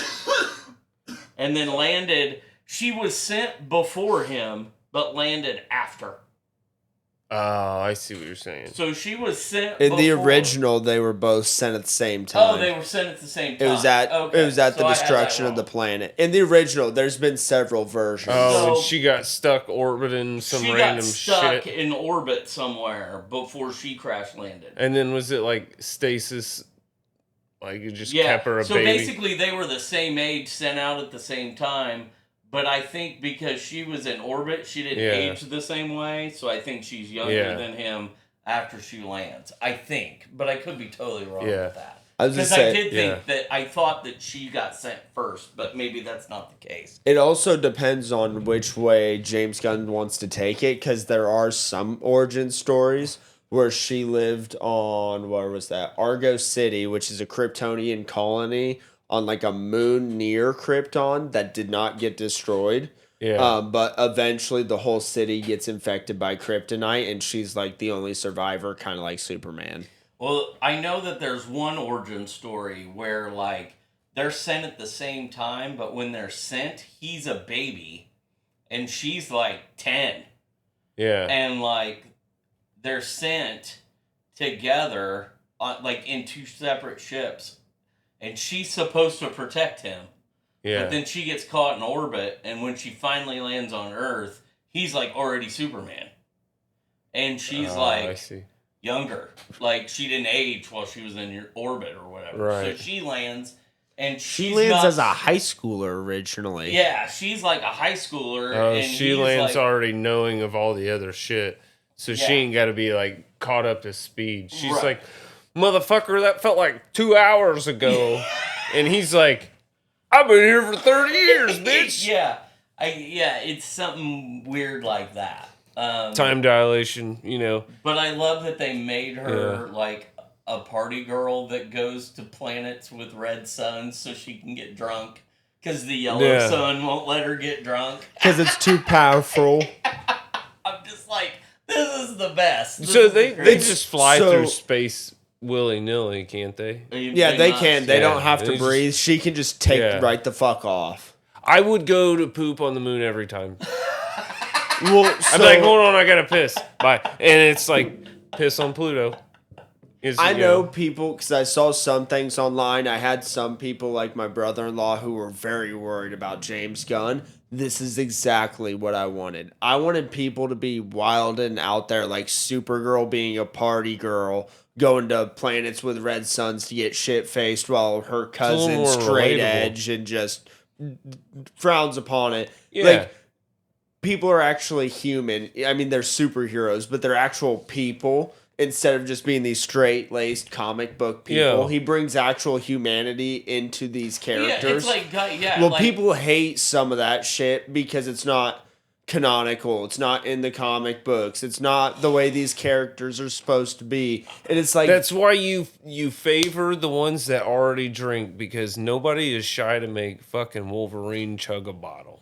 and then landed. She was sent before him, but landed after. Oh, I see what you're saying. So she was sent In the before. original, they were both sent at the same time. Oh, they were sent at the same time. It was at Okay, the so I had that destruction of the wrong. planet. In the original, there's been several versions. Oh, and So- she got stuck orbiting some She random got stuck shit. in orbit somewhere before she crash landed. And then was it like stasis? Like it just Yeah. kept her a So baby. basically, they were the same age, sent out at the same time. But I think because she was in orbit, she didn't age the same way. So I think she's younger than him after she lands. I think, but I could be totally wrong with that. I was just Because I saying, did think that I thought that she got sent first, but maybe that's not the case. it also depends on which way James Gunn wants to take it, because there are some origin stories where she lived on, where was that? Argo City, which is a Kryptonian colony on like a moon near Krypton that did not get destroyed. Yeah. But eventually the whole city gets infected by kryptonite, and she's like the only survivor, kind of like Superman. Well, I know that there's one origin story where, like, they're sent at the same time, but when they're sent, he's a baby, and she's, like, 10. Yeah. And, like, they're sent together, like, in 2 separate ships, and she's supposed to protect him. Yeah. But then she gets caught in orbit, and when she finally lands on Earth, he's, like, already Superman. And she's, I like... see. younger. Like, she didn't age while she was in your orbit or whatever. Right. So she lands, and She lands as a high schooler originally. Yeah, she's like a high schooler. Oh, and she he's lands like, already knowing of all the other shit. So she Yeah. ain't got to be, like, caught up to speed. She's Right. like, motherfucker, that felt like 2 hours ago. And he's like, I've been here for 30 years, bitch. Yeah. It's something weird like that. Time dilation, you know. But I love that they made her like a party girl that goes to planets with red suns so she can get drunk. Because the yellow sun won't let her get drunk. Because it's too powerful. I'm just like, this is the best. This So is the they greatest. just fly so- through space willy-nilly, can't they? Yeah, they not- can. They Yeah, don't have they to just- breathe. She can just take Yeah. right the fuck off. I would go to poop on the moon every time. Well, I'd be like, hold on, I gotta piss. Bye. And it's like, piss on Pluto. I know people, because I saw some things online. I had some people, like my brother-in-law, who were very worried about James Gunn. This is exactly what I wanted. I wanted people to be wild and out there, like Supergirl being a party girl, going to planets with red suns to get shit-faced while her cousin more straight relatable. edge and just frowns upon it. Yeah. Like, people are actually human. I mean, they're superheroes, but they're actual people instead of just being these straight-laced comic book people. Yeah. He brings actual humanity into these characters. Yeah, it's like, well, like, people hate some of that shit because it's not canonical. It's not in the comic books. It's not the way these characters are supposed to be. And it's like... That's why you favor the ones that already drink, because nobody is shy to make fucking Wolverine chug a bottle.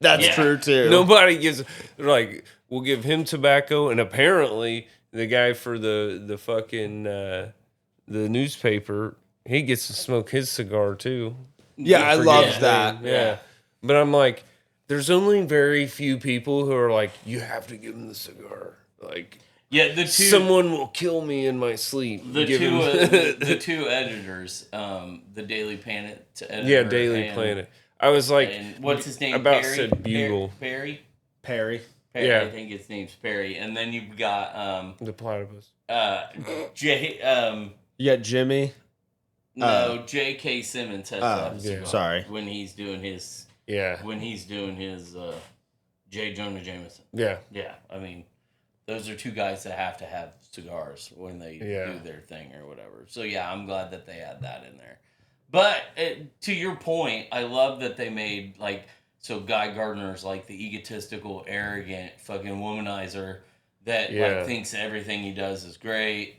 That's Yeah. true, too. Nobody gives, like, we'll give him tobacco, and apparently the guy for the fucking the newspaper, he gets to smoke his cigar too. Yeah, I love that. Yeah. But I'm like, there's only very few people who are like, you have to give him the cigar. Like, someone will kill me in my sleep. The two editors, the Daily Planet editor. Yeah, Daily Planet. I was like, and what's his name? About Perry? said Bugle. Perry. Yeah. I think his name's Perry. And then you've got the platypus. Jimmy. No, J.K. Simmons has that cigar. Sorry. When he's doing his J. Jonah Jameson. Yeah. Yeah. I mean, those are two guys that have to have cigars when they do their thing or whatever. So yeah, I'm glad that they had that in there. But to your point, I love that they made so Guy Gardner's like the egotistical, arrogant fucking womanizer that thinks everything he does is great.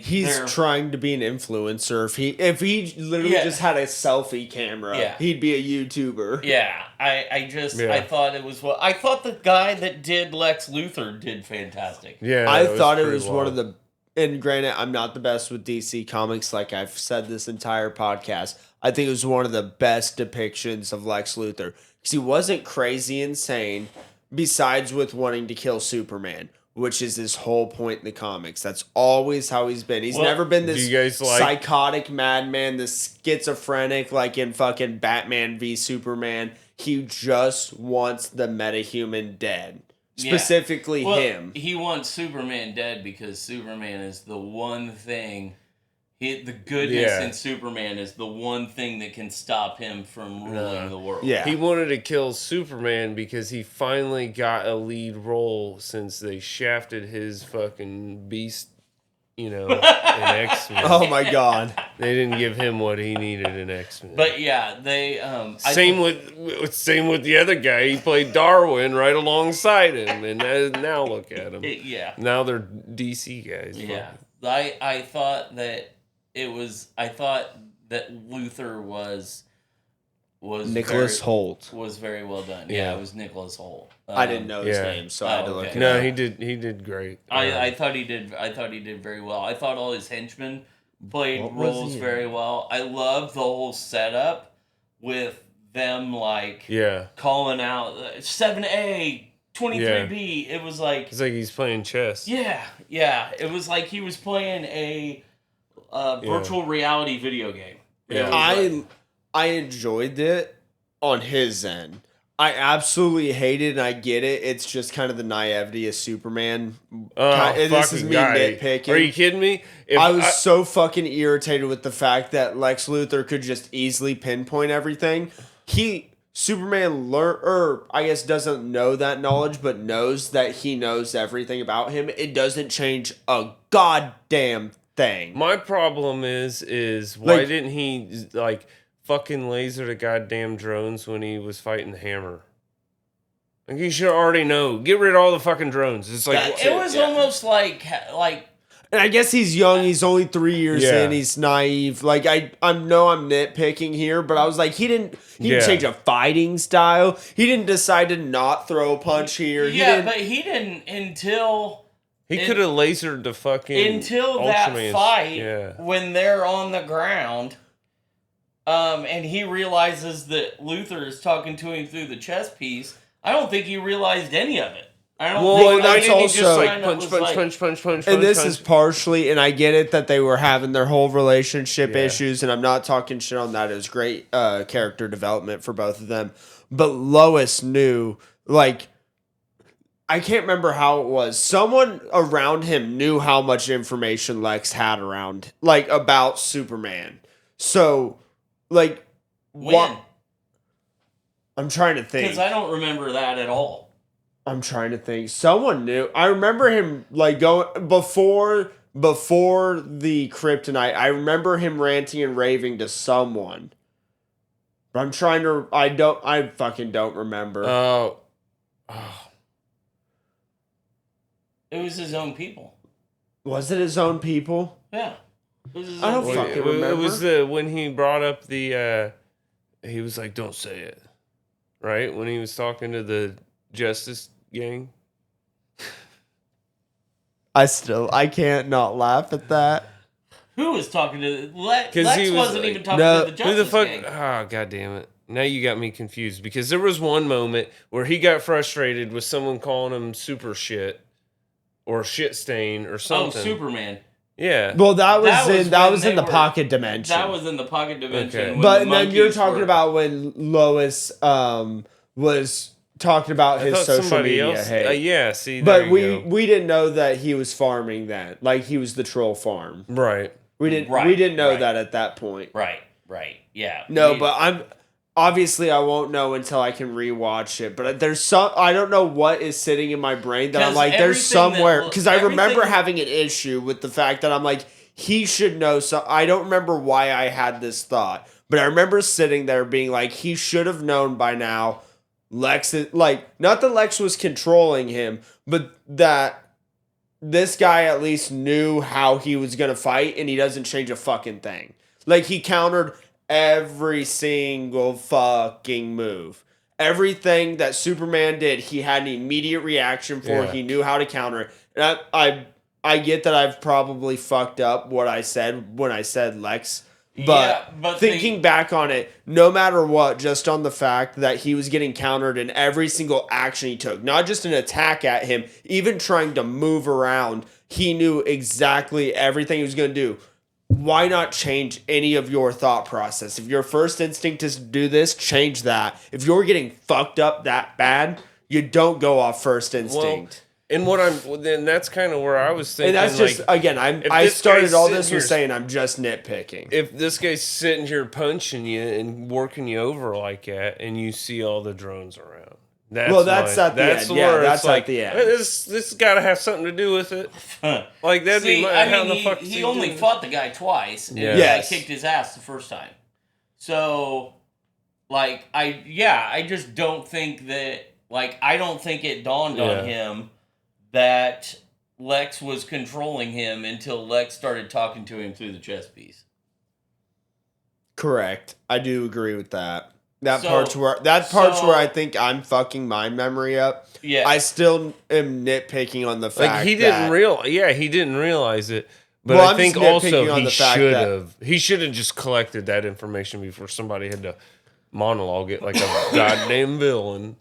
He's trying to be an influencer. If he literally just had a selfie camera, he'd be a YouTuber. Yeah, I thought it was I thought the guy that did Lex Luthor did fantastic. Yeah, I thought it was one of the. And granted, I'm not the best with DC Comics, like I've said this entire podcast. I think it was one of the best depictions of Lex Luthor because he wasn't crazy insane. Besides with wanting to kill Superman, which is his whole point in the comics. That's always how he's been. He's never been this psychotic madman, this schizophrenic like in fucking Batman v Superman. He just wants the metahuman dead. Specifically him. He wants Superman dead because Superman is the one thing... the goodness in Superman is the one thing that can stop him from ruling the world. Yeah. He wanted to kill Superman because he finally got a lead role since they shafted his fucking beast, in X-Men. Oh my god. They didn't give him what he needed in X-Men. But yeah, they same with the other guy. He played Darwin right alongside him, and now look at him. Now they're DC guys. Yeah. I thought that Luthor was Nicholas Hoult was very well done. Yeah, it was Nicholas Hoult. I didn't know his name, so I had to look it up. No, he did great. I thought he did very well. I thought all his henchmen played roles very well. I love the whole setup with them calling out 7A 23B. It was like it's like he's playing chess. Yeah. It was like he was playing a virtual reality video game. I enjoyed it on his end. I absolutely hate it, and I get it. It's just kind of the naivety of Superman. This is me nitpicking. Are you kidding me? I was so fucking irritated with the fact that Lex Luthor could just easily pinpoint everything. Superman doesn't know that knowledge, but knows that he knows everything about him. It doesn't change a goddamn thing. My problem is why didn't he fucking laser the goddamn drones when he was fighting Hammer? Like, you should already know. Get rid of all the fucking drones. It's like it was almost like. And I guess he's young. He's only 3 years in. He's naive. Like I know I'm nitpicking here, but I was like, he didn't change a fighting style. He didn't decide to not throw a punch here. But he didn't until. He could have lasered the fucking until that fight when they're on the ground. And he realizes that Luthor is talking to him through the chess piece. I don't think he realized any of it. I don't think that's also punch. And this is partially, and I get it that they were having their whole relationship issues, and I'm not talking shit on that. It was great character development for both of them. But Lois knew, I can't remember how it was. Someone around him knew how much information Lex had around, about Superman. So, when? what? I'm trying to think. Because I don't remember that at all. I'm trying to think. Someone knew. I remember him going before the kryptonite. I remember him ranting and raving to someone. But I'm trying to. I fucking don't remember. Oh. It was his own people. Was it his own people? Yeah. I don't fucking remember. It was when he brought up the. He was like, "Don't say it," right? When he was talking to the Justice Gang. I can't not laugh at that. Who was talking to Lex? He Wasn't like, even talking to the Justice who the fuck? Gang. Oh, god damn it. Now you got me confused because there was one moment where he got frustrated with someone calling him super shit or shit stain or something. Oh, Superman. Yeah. Well, that was in the were- pocket dimension. That was in the pocket dimension. Okay. when But the then you're monkeys talking were- about when Lois was talking about I his thought social somebody media else. hate. Yeah, see, But there you we didn't know that he was farming that. Like he was the troll farm. go. Right. We didn't know that at that point. Right. Yeah. No, but I'm obviously I won't know until I can rewatch it. But there's some I don't know what is sitting in my brain that I'm 'Cause like there's everything that somewhere lo- because I remember everything- having an issue with the fact that I'm like he should know. So I don't remember why I had this thought, but I remember sitting there being like he should have known by now. Lex is like not that Lex was controlling him, but that this guy at least knew how he was gonna fight, and he doesn't change a fucking thing. Like he countered every single fucking move. Everything that Superman did, he had an immediate reaction for. Yeah. He knew how to counter it. And I get that I've probably fucked up what I said when I said Lex. But, thinking back on it, no matter what, just on the fact that he was getting countered in every single action he took, not just an attack at him, even trying to move around, he knew exactly everything he was going to do. Why not change any of your thought process? If your first instinct is to do this, change that. If you're getting fucked up that bad, you don't go off first instinct. And then that's kind of where I was thinking. And that's just, like, again, if I this started guy's all sitting this here- with saying I'm just nitpicking. if this guy's sitting here punching you and working you over like that, and you see all the drones around, that's at the end. Yeah, where that's it's like, at the end. This got to have something to do with it. Like that'd be my, how the fuck he only do it? fought the guy twice. And Yeah. he Yes. kicked his ass the first time. So, like, I just don't think that, like, I don't think it dawned on him that Lex was controlling him until Lex started talking to him through the chess piece. Correct. I do agree with that. That So- part's where I think I'm fucking my memory up. Yeah. I still am nitpicking on the fact Like he that didn't realize it. But Well, I I'm think just nitpicking also on he the fact should that- have. He should have just collected that information before somebody had to monologue it like a goddamn villain.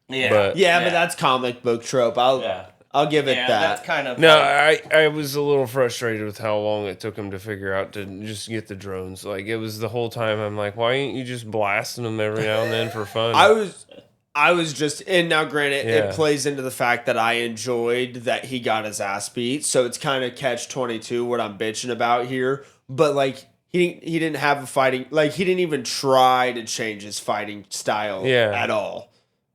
yeah. but- but that's comic book trope. I'll give it yeah, that. that's kind of... No, I was a little frustrated with how long it took him to figure out to just get the drones. Like it was the whole time. I'm like, why ain't you just blasting them every now and then for fun? I was just, and now granted, Yeah. it plays into the fact that I enjoyed that he got his ass beat, so it's kind of catch-22 what I'm bitching about here. But like he didn't have a fighting, like he didn't even try to change his fighting style at all.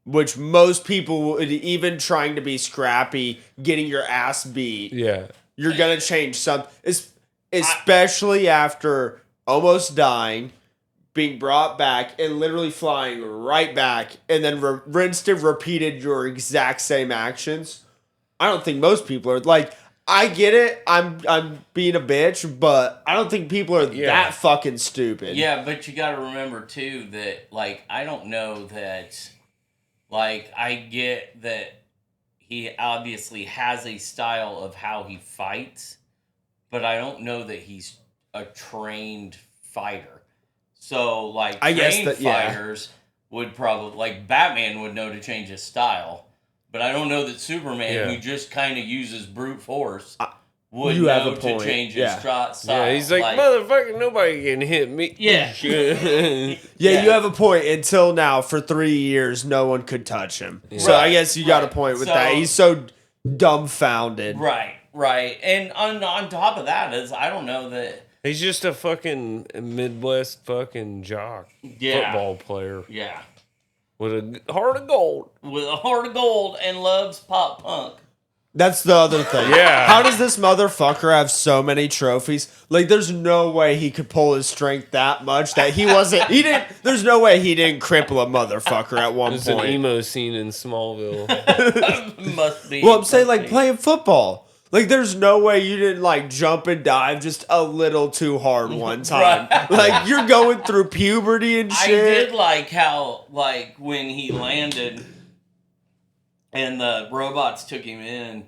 Which most people would, even trying to be scrappy, getting your ass beat, Yeah. you're gonna change some, especially after almost dying, being brought back, and literally flying right back, and then rinsed and repeated your exact same actions. I don't think most people are like. I get it. I'm being a bitch, but I don't think people are that fucking stupid. Yeah, but you got to remember too that, like, I don't know that, like, I get that he obviously has a style of how he fights, but I don't know that he's a trained fighter. So, like, I guess trained that, yeah. fighters would probably, like, Batman would know to change his style, but I don't know that Superman, who just kind of uses brute force, would You have know a to point, change yeah. his style. Yeah, he's like, motherfucker, nobody can hit me. Yeah. Yeah, you have a point. Until now, for 3 years, no one could touch him. So I guess you got a point with that. He's so dumbfounded. Right. And on top of that is, I don't know that... He's just a fucking Midwest fucking jock football player Yeah. with a heart of gold. With a heart of gold and loves pop punk. That's the other thing. Yeah. How does this motherfucker have so many trophies? Like, there's no way he could pull his strength that much that he wasn't. He didn't. There's no way he didn't cripple a motherfucker at one There's an point. emo scene in Smallville. Must be. Well, I'm saying, like, playing football. Like, there's no way you didn't, like, jump and dive just a little too hard one time. Right. Like, you're going through puberty and I shit. did like how, like, when he landed and the robots took him in,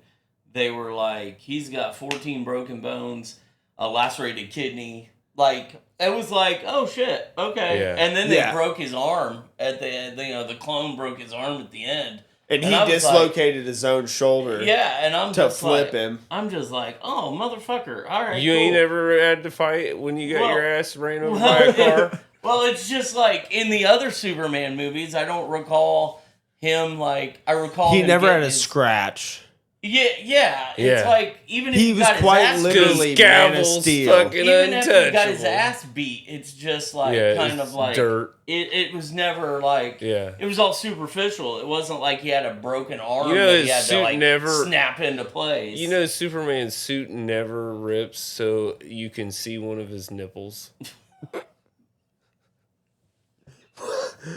they were like, he's got 14 broken bones, a lacerated kidney. Like, it was like, oh shit, okay. Yeah. And then they broke his arm at the end. The clone broke his arm at the end. And he dislocated his own shoulder. Yeah, and I'm to just flip like, him. I'm just like, oh, motherfucker. All right, You cool. ain't ever had to fight when you got your ass ran over by a car? Well, it's just like in the other Superman movies, I don't recall him like, I recall he him never had getting a scratch. Yeah. It's like, even if he he was got quite his ass literally beat, Man of Steel. even if he got his ass beat, it's just like kind of like dirt. It was never like it was all superficial. It wasn't like he had a broken arm that he had to like snap into place. You know, Superman's suit never rips, so you can see one of his nipples.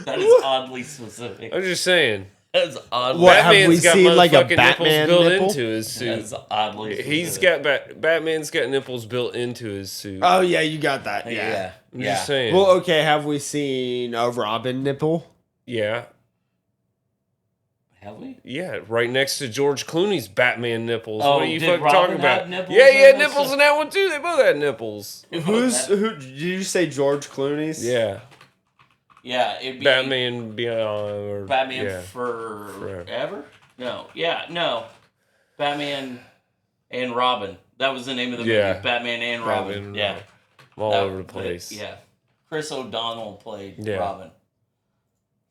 That is oddly specific. I'm just saying. That's oddly. What have we Batman's got seen? Like a motherfucking Batman nipples built nipple? into his suit. That's oddly specific. He's got Batman's got nipples built into his suit. Oh yeah, you got that. Yeah. I'm just saying. Well, okay. Have we seen a Robin nipple? Yeah. Have we? Yeah, right next to George Clooney's Batman nipples. Oh, What are you did fucking Robin talking about? have nipples Yeah, he had in this? nipples in that one too. They both had nipples. Who did you say? George Clooney's? Yeah. Yeah, it'd be Batman Beyond or Batman Forever? No. Yeah, no. Batman and Robin. That was the name of the movie. Batman and Robin. Yeah. All over the place. Yeah. Chris O'Donnell played Robin.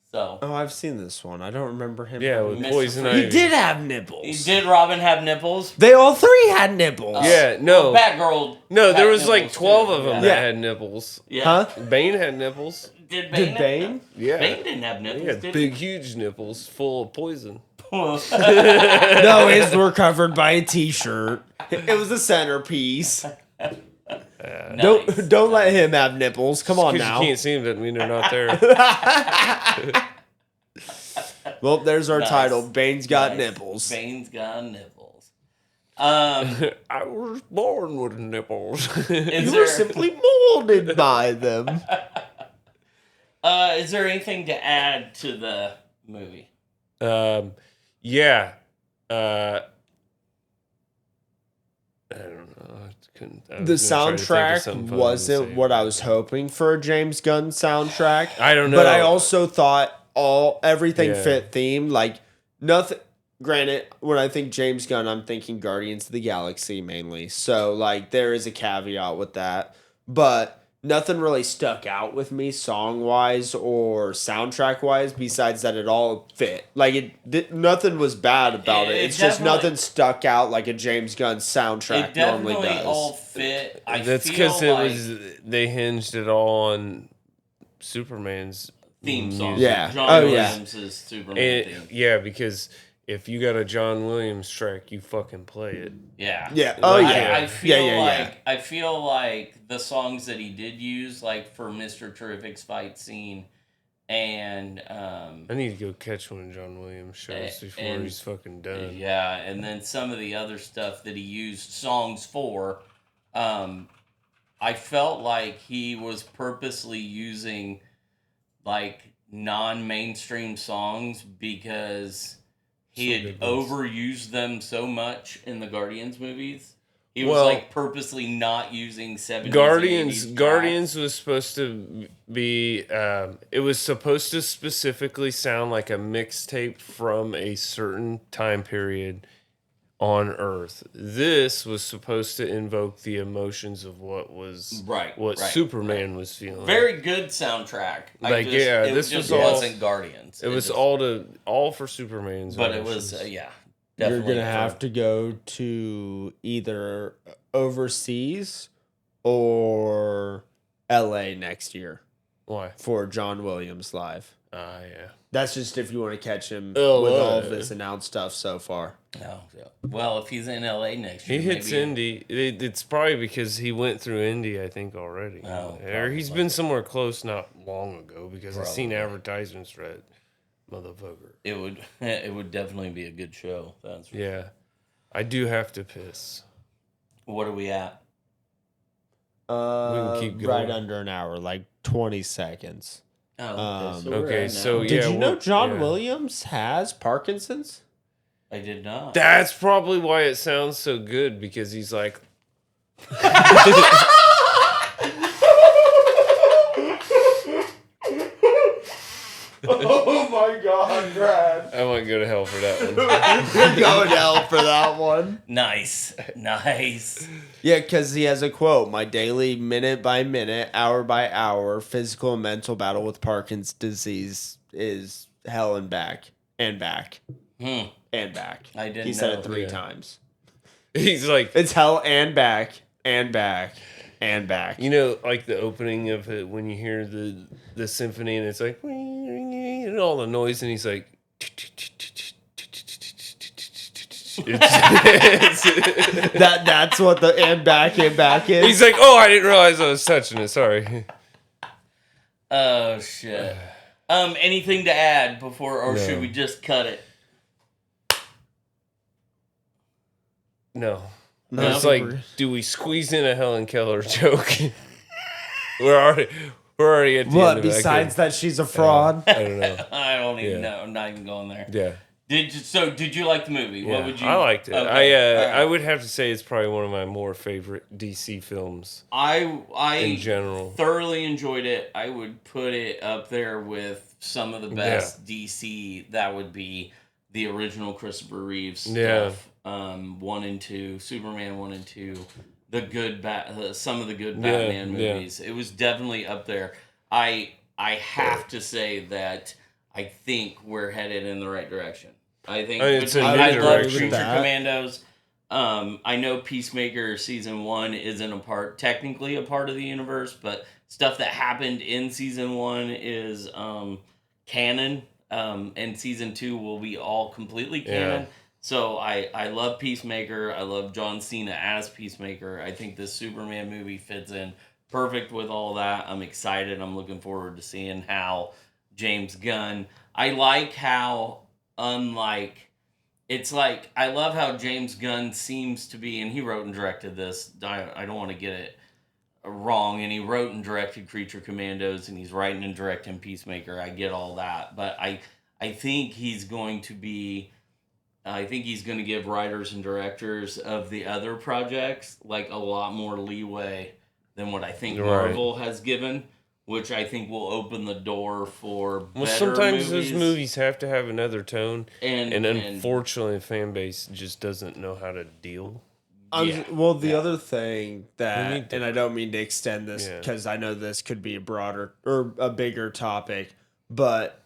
So. Oh, I've seen this one. I don't remember him. Yeah, with Mr. Poison Freeze. Ivy. He did have nipples. Did Robin have nipples? They all three had nipples. Yeah, no. Batgirl. No, there had was like nipples 12 too. of them Yeah. that had nipples. Yeah. Huh? Bane had nipples. Did Bane? Did Bane? Yeah. Bane didn't have nipples. He had did big, huge nipples full of poison. No, his were covered by a T-shirt. It was a centerpiece. Nice. Don't let him have nipples. Come on Because now. you can't see them doesn't mean they're not there. Well, there's our Nice. title. Bane's got Nice. nipples. Bane's got nipples. I was born with nipples. You were simply molded by them. Is there anything to add to the movie? Yeah. I don't know. The soundtrack wasn't what I was hoping for a James Gunn soundtrack. I don't know. But I also thought everything fit theme. Like, nothing. Granted, when I think James Gunn, I'm thinking Guardians of the Galaxy mainly. So, like, there is a caveat with that. But nothing really stuck out with me song-wise or soundtrack-wise besides that it all fit. Like, nothing was bad about it. It's just nothing stuck out like a James Gunn soundtrack normally does. It definitely all fit. That's because they hinged it all on Superman's theme song. Yeah. John Williams' Superman theme. Yeah, because if you got a John Williams track, you fucking play it. Yeah. Yeah. Oh, yeah. I feel like the songs that he did use, like for Mr. Terrific's fight scene, and I need to go catch one of John Williams shows before he's fucking done. Yeah, and then some of the other stuff that he used songs for, I felt like he was purposely using like non-mainstream songs because he had overused them so much in the Guardians movies. He was like purposely not using 70s Guardians was supposed to be it was supposed to specifically sound like a mixtape from a certain time period on Earth. This was supposed to invoke the emotions of what Superman was feeling. Very good soundtrack. This just was all, wasn't Guardians. It was all for Superman's. But emotions. it was You're going to have to go to either overseas or LA next year. Why? For John Williams live. Yeah. That's just if you want to catch him with all of this announced stuff so far. Oh, yeah. Well, if he's in LA next year, he hits Indy. It's probably because he went through Indy, I think, already. Or he's been somewhere close not long ago because I've seen advertisements for it. Motherfucker. It would definitely be a good show. That's right. Yeah. I do have to piss. What are we at? We can keep going. Right under an hour, like 20 seconds. Oh, okay. So Did you know John Williams has Parkinson's? I did not. That's probably why it sounds so good, because he's like, Oh my God, Brad. I might go to hell for that one. You're going to hell for that one. Nice. Yeah, because he has a quote: "My daily, minute by minute, hour by hour, physical and mental battle with Parkinson's disease is hell and back, and back, and back." I didn't He said know. it 3 times. He's like, It's hell and back, and back, and back. you know, like the opening of it when you hear the symphony and it's like, and all the noise, and he's like, That's what the and back is. he's like, oh, I didn't realize I was touching it. Sorry. Oh shit. Anything to add before, or No. should we just cut it? No. No, It's like, do we squeeze in a Helen Keller joke? we're already at the What end of it. besides that she's a fraud? I don't know. I don't even Yeah. know. I'm not even going there. Yeah. Did you like the movie? Yeah, What would you? I liked it. Okay, all right. I would have to say it's probably one of my more favorite DC films I in general. thoroughly enjoyed it. I would put it up there with some of the best DC. That would be the original Christopher Reeves stuff. Yeah. 1 and 2, Superman 1 and 2, some of the good Batman movies. It was definitely up there. I have to say that I think we're headed in the right direction. I think It's a new I love direction. Creature That. Commandos. I know Peacemaker season 1 isn't technically a part of the universe, but stuff that happened in season 1 is canon, and season 2 will be all completely canon. Yeah. So I love Peacemaker. I love John Cena as Peacemaker. I think this Superman movie fits in perfect with all that. I'm excited. I'm looking forward to seeing how James Gunn. I like how I love how James Gunn seems to be, and he wrote and directed this. I don't want to get it wrong, and he wrote and directed Creature Commandos, and he's writing and directing Peacemaker. I get all that, but I think he's going to be. I think he's going to give writers and directors of the other projects like a lot more leeway than what I think Marvel has given, which I think will open the door for better Sometimes movies. those movies have to have another tone, and And unfortunately, the fan base just doesn't know how to deal. The other thing that, to- and I don't mean to extend this Yeah. because I know this could be a broader or a bigger topic, but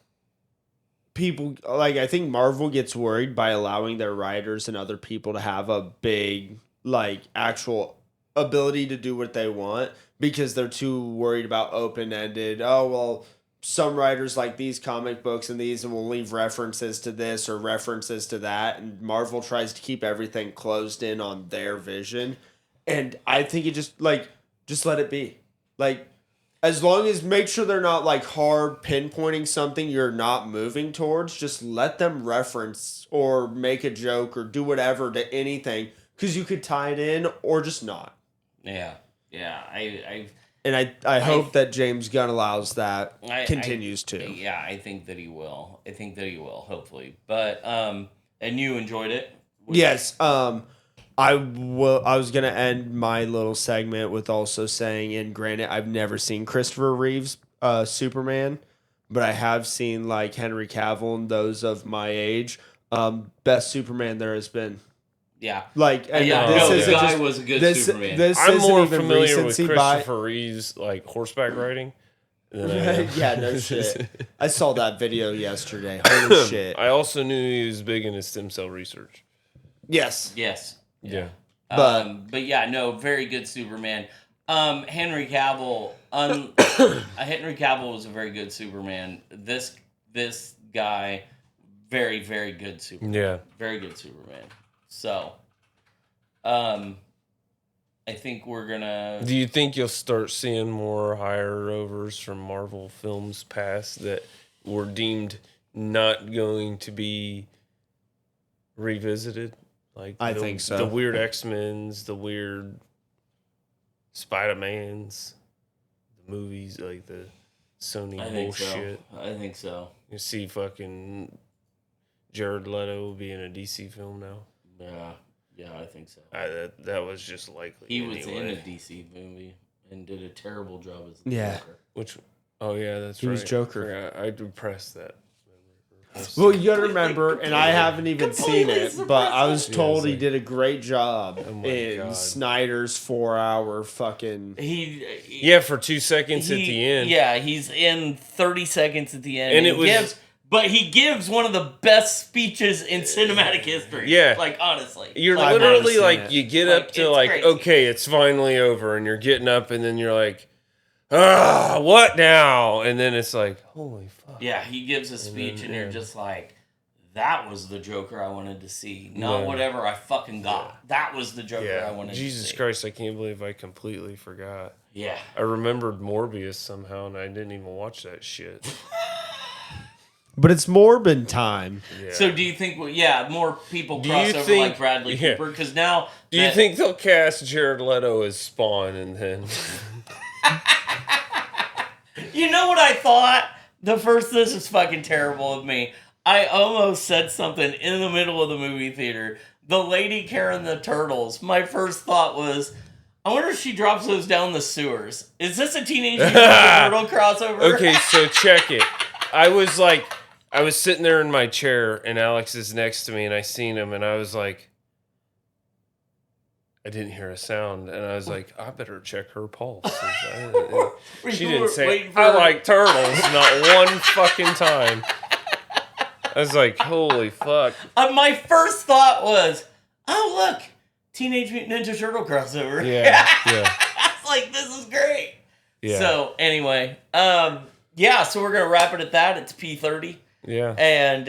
people, like, I think Marvel gets worried by allowing their writers and other people to have a big, like, actual ability to do what they want because they're too worried about open-ended. Oh, well, some writers like these comic books and these, and will leave references to this or references to that, and Marvel tries to keep everything closed in on their vision. And I think it just let it be. Like, as long as make sure they're not like hard pinpointing something you're not moving towards, just let them reference or make a joke or do whatever to anything, because you could tie it in or just not. yeah. I hope that James Gunn allows that, continues to. Yeah, I think that he will. Hopefully. But and you enjoyed it? Yes. I was gonna end my little segment with also saying, and granted, I've never seen Christopher Reeves Superman, but I have seen like Henry Cavill and those of my age. Best Superman there has been. Yeah. Like, and this guy was a good Superman. I'm more even familiar with recency Christopher Reeves like horseback riding. Than I am. Yeah, no shit. I saw that video yesterday. Holy shit. I also knew he was big into stem cell research. Yes. Yeah. But yeah, no, very good Superman. Henry Cavill Henry Cavill was a very good Superman. This guy, very, very good Superman. Yeah. Very good Superman. So, I think we're gonna. Do you think you'll start seeing more higher overs from Marvel films past that were deemed not going to be revisited? Like I think so. The weird X-Men's, the weird Spider-Man's, the movies, like the Sony bullshit. I think so. You see fucking Jared Leto be in a DC film now? Yeah, I think so. That was just likely. He was in a DC movie and did a terrible job as the Joker. Which? Oh yeah, that's right. He was Joker. I depressed that. Well, you gotta remember, and I haven't even seen it, but I was told he did a great job in Snyder's 4-hour fucking. For 2 seconds at the end. Yeah, he's in 30 seconds at the end, and he gives one of the best speeches in cinematic history. Yeah, like honestly, you're literally like you get up to like crazy. Okay, it's finally over, and you're getting up, and then you're like, what now? And then it's like, holy fuck. Yeah, he gives a speech and you're just like, that was the Joker I wanted to see. Not whatever I fucking got. That was the Joker I wanted to see. Jesus Christ, I can't believe I completely forgot. Yeah. I remembered Morbius somehow and I didn't even watch that shit. But it's Morbin time. Yeah. So do you think, more people cross over like Bradley Cooper? Because now... Do you think they'll cast Jared Leto as Spawn and then... You know what I thought? This is fucking terrible of me. I almost said something in the middle of the movie theater. The lady carrying the turtles. My first thought was, I wonder if she drops those down the sewers. Is this a Teenage Mutant Ninja Turtle crossover? Okay, so check it. I was sitting there in my chair and Alex is next to me and I seen him and I was like, I didn't hear a sound, and I was like, I better check her pulse. She didn't say, I like turtles, not one fucking time. I was like, holy fuck. My first thought was, oh, look, Teenage Mutant Ninja Turtle crossover. Yeah. I was like, this is great. Yeah. So, anyway, so we're going to wrap it at that. It's P30. Yeah. And,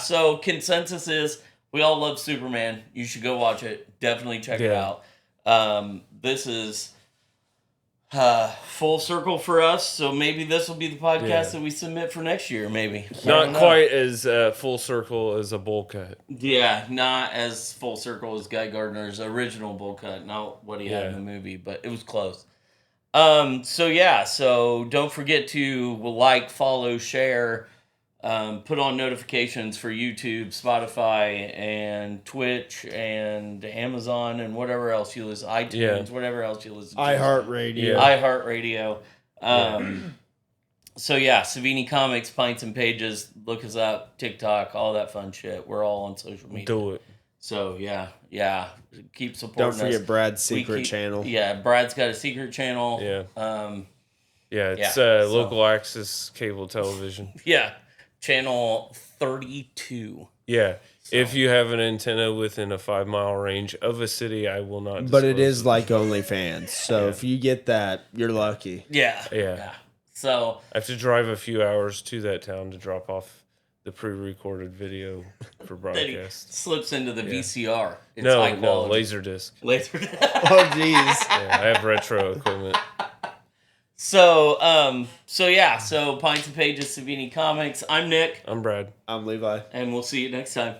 so consensus is, we all love Superman. You should go watch it. Definitely check it out. This is full circle for us, so maybe this will be the podcast that we submit for next year, maybe. Not quite as full circle as a bowl cut. Yeah, not as full circle as Guy Gardner's original bowl cut, not what he had in the movie, but it was close. So don't forget to like, follow, share, put on notifications for YouTube, Spotify, and Twitch, and Amazon, and whatever else you listen, iTunes, whatever else you listen to. iHeartRadio. Savini Comics, Pints and Pages, look us up, TikTok, all that fun shit. We're all on social media. Do it. So, keep supporting us. Don't forget Brad's secret channel. Yeah, Brad's got a secret channel. Yeah. It's local access cable television. Yeah. Channel 32. Yeah. So. If you have an antenna within a 5-mile range of a city, I will not. But it is like OnlyFans. So if you get that, you're lucky. Yeah. So I have to drive a few hours to that town to drop off the pre-recorded video for broadcast. Slips into the VCR. It's no, Laserdisc. Oh, jeez. Yeah, I have retro equipment. So Pints and Pages, Savini Comics. I'm Nick. I'm Brad. I'm Levi. And we'll see you next time.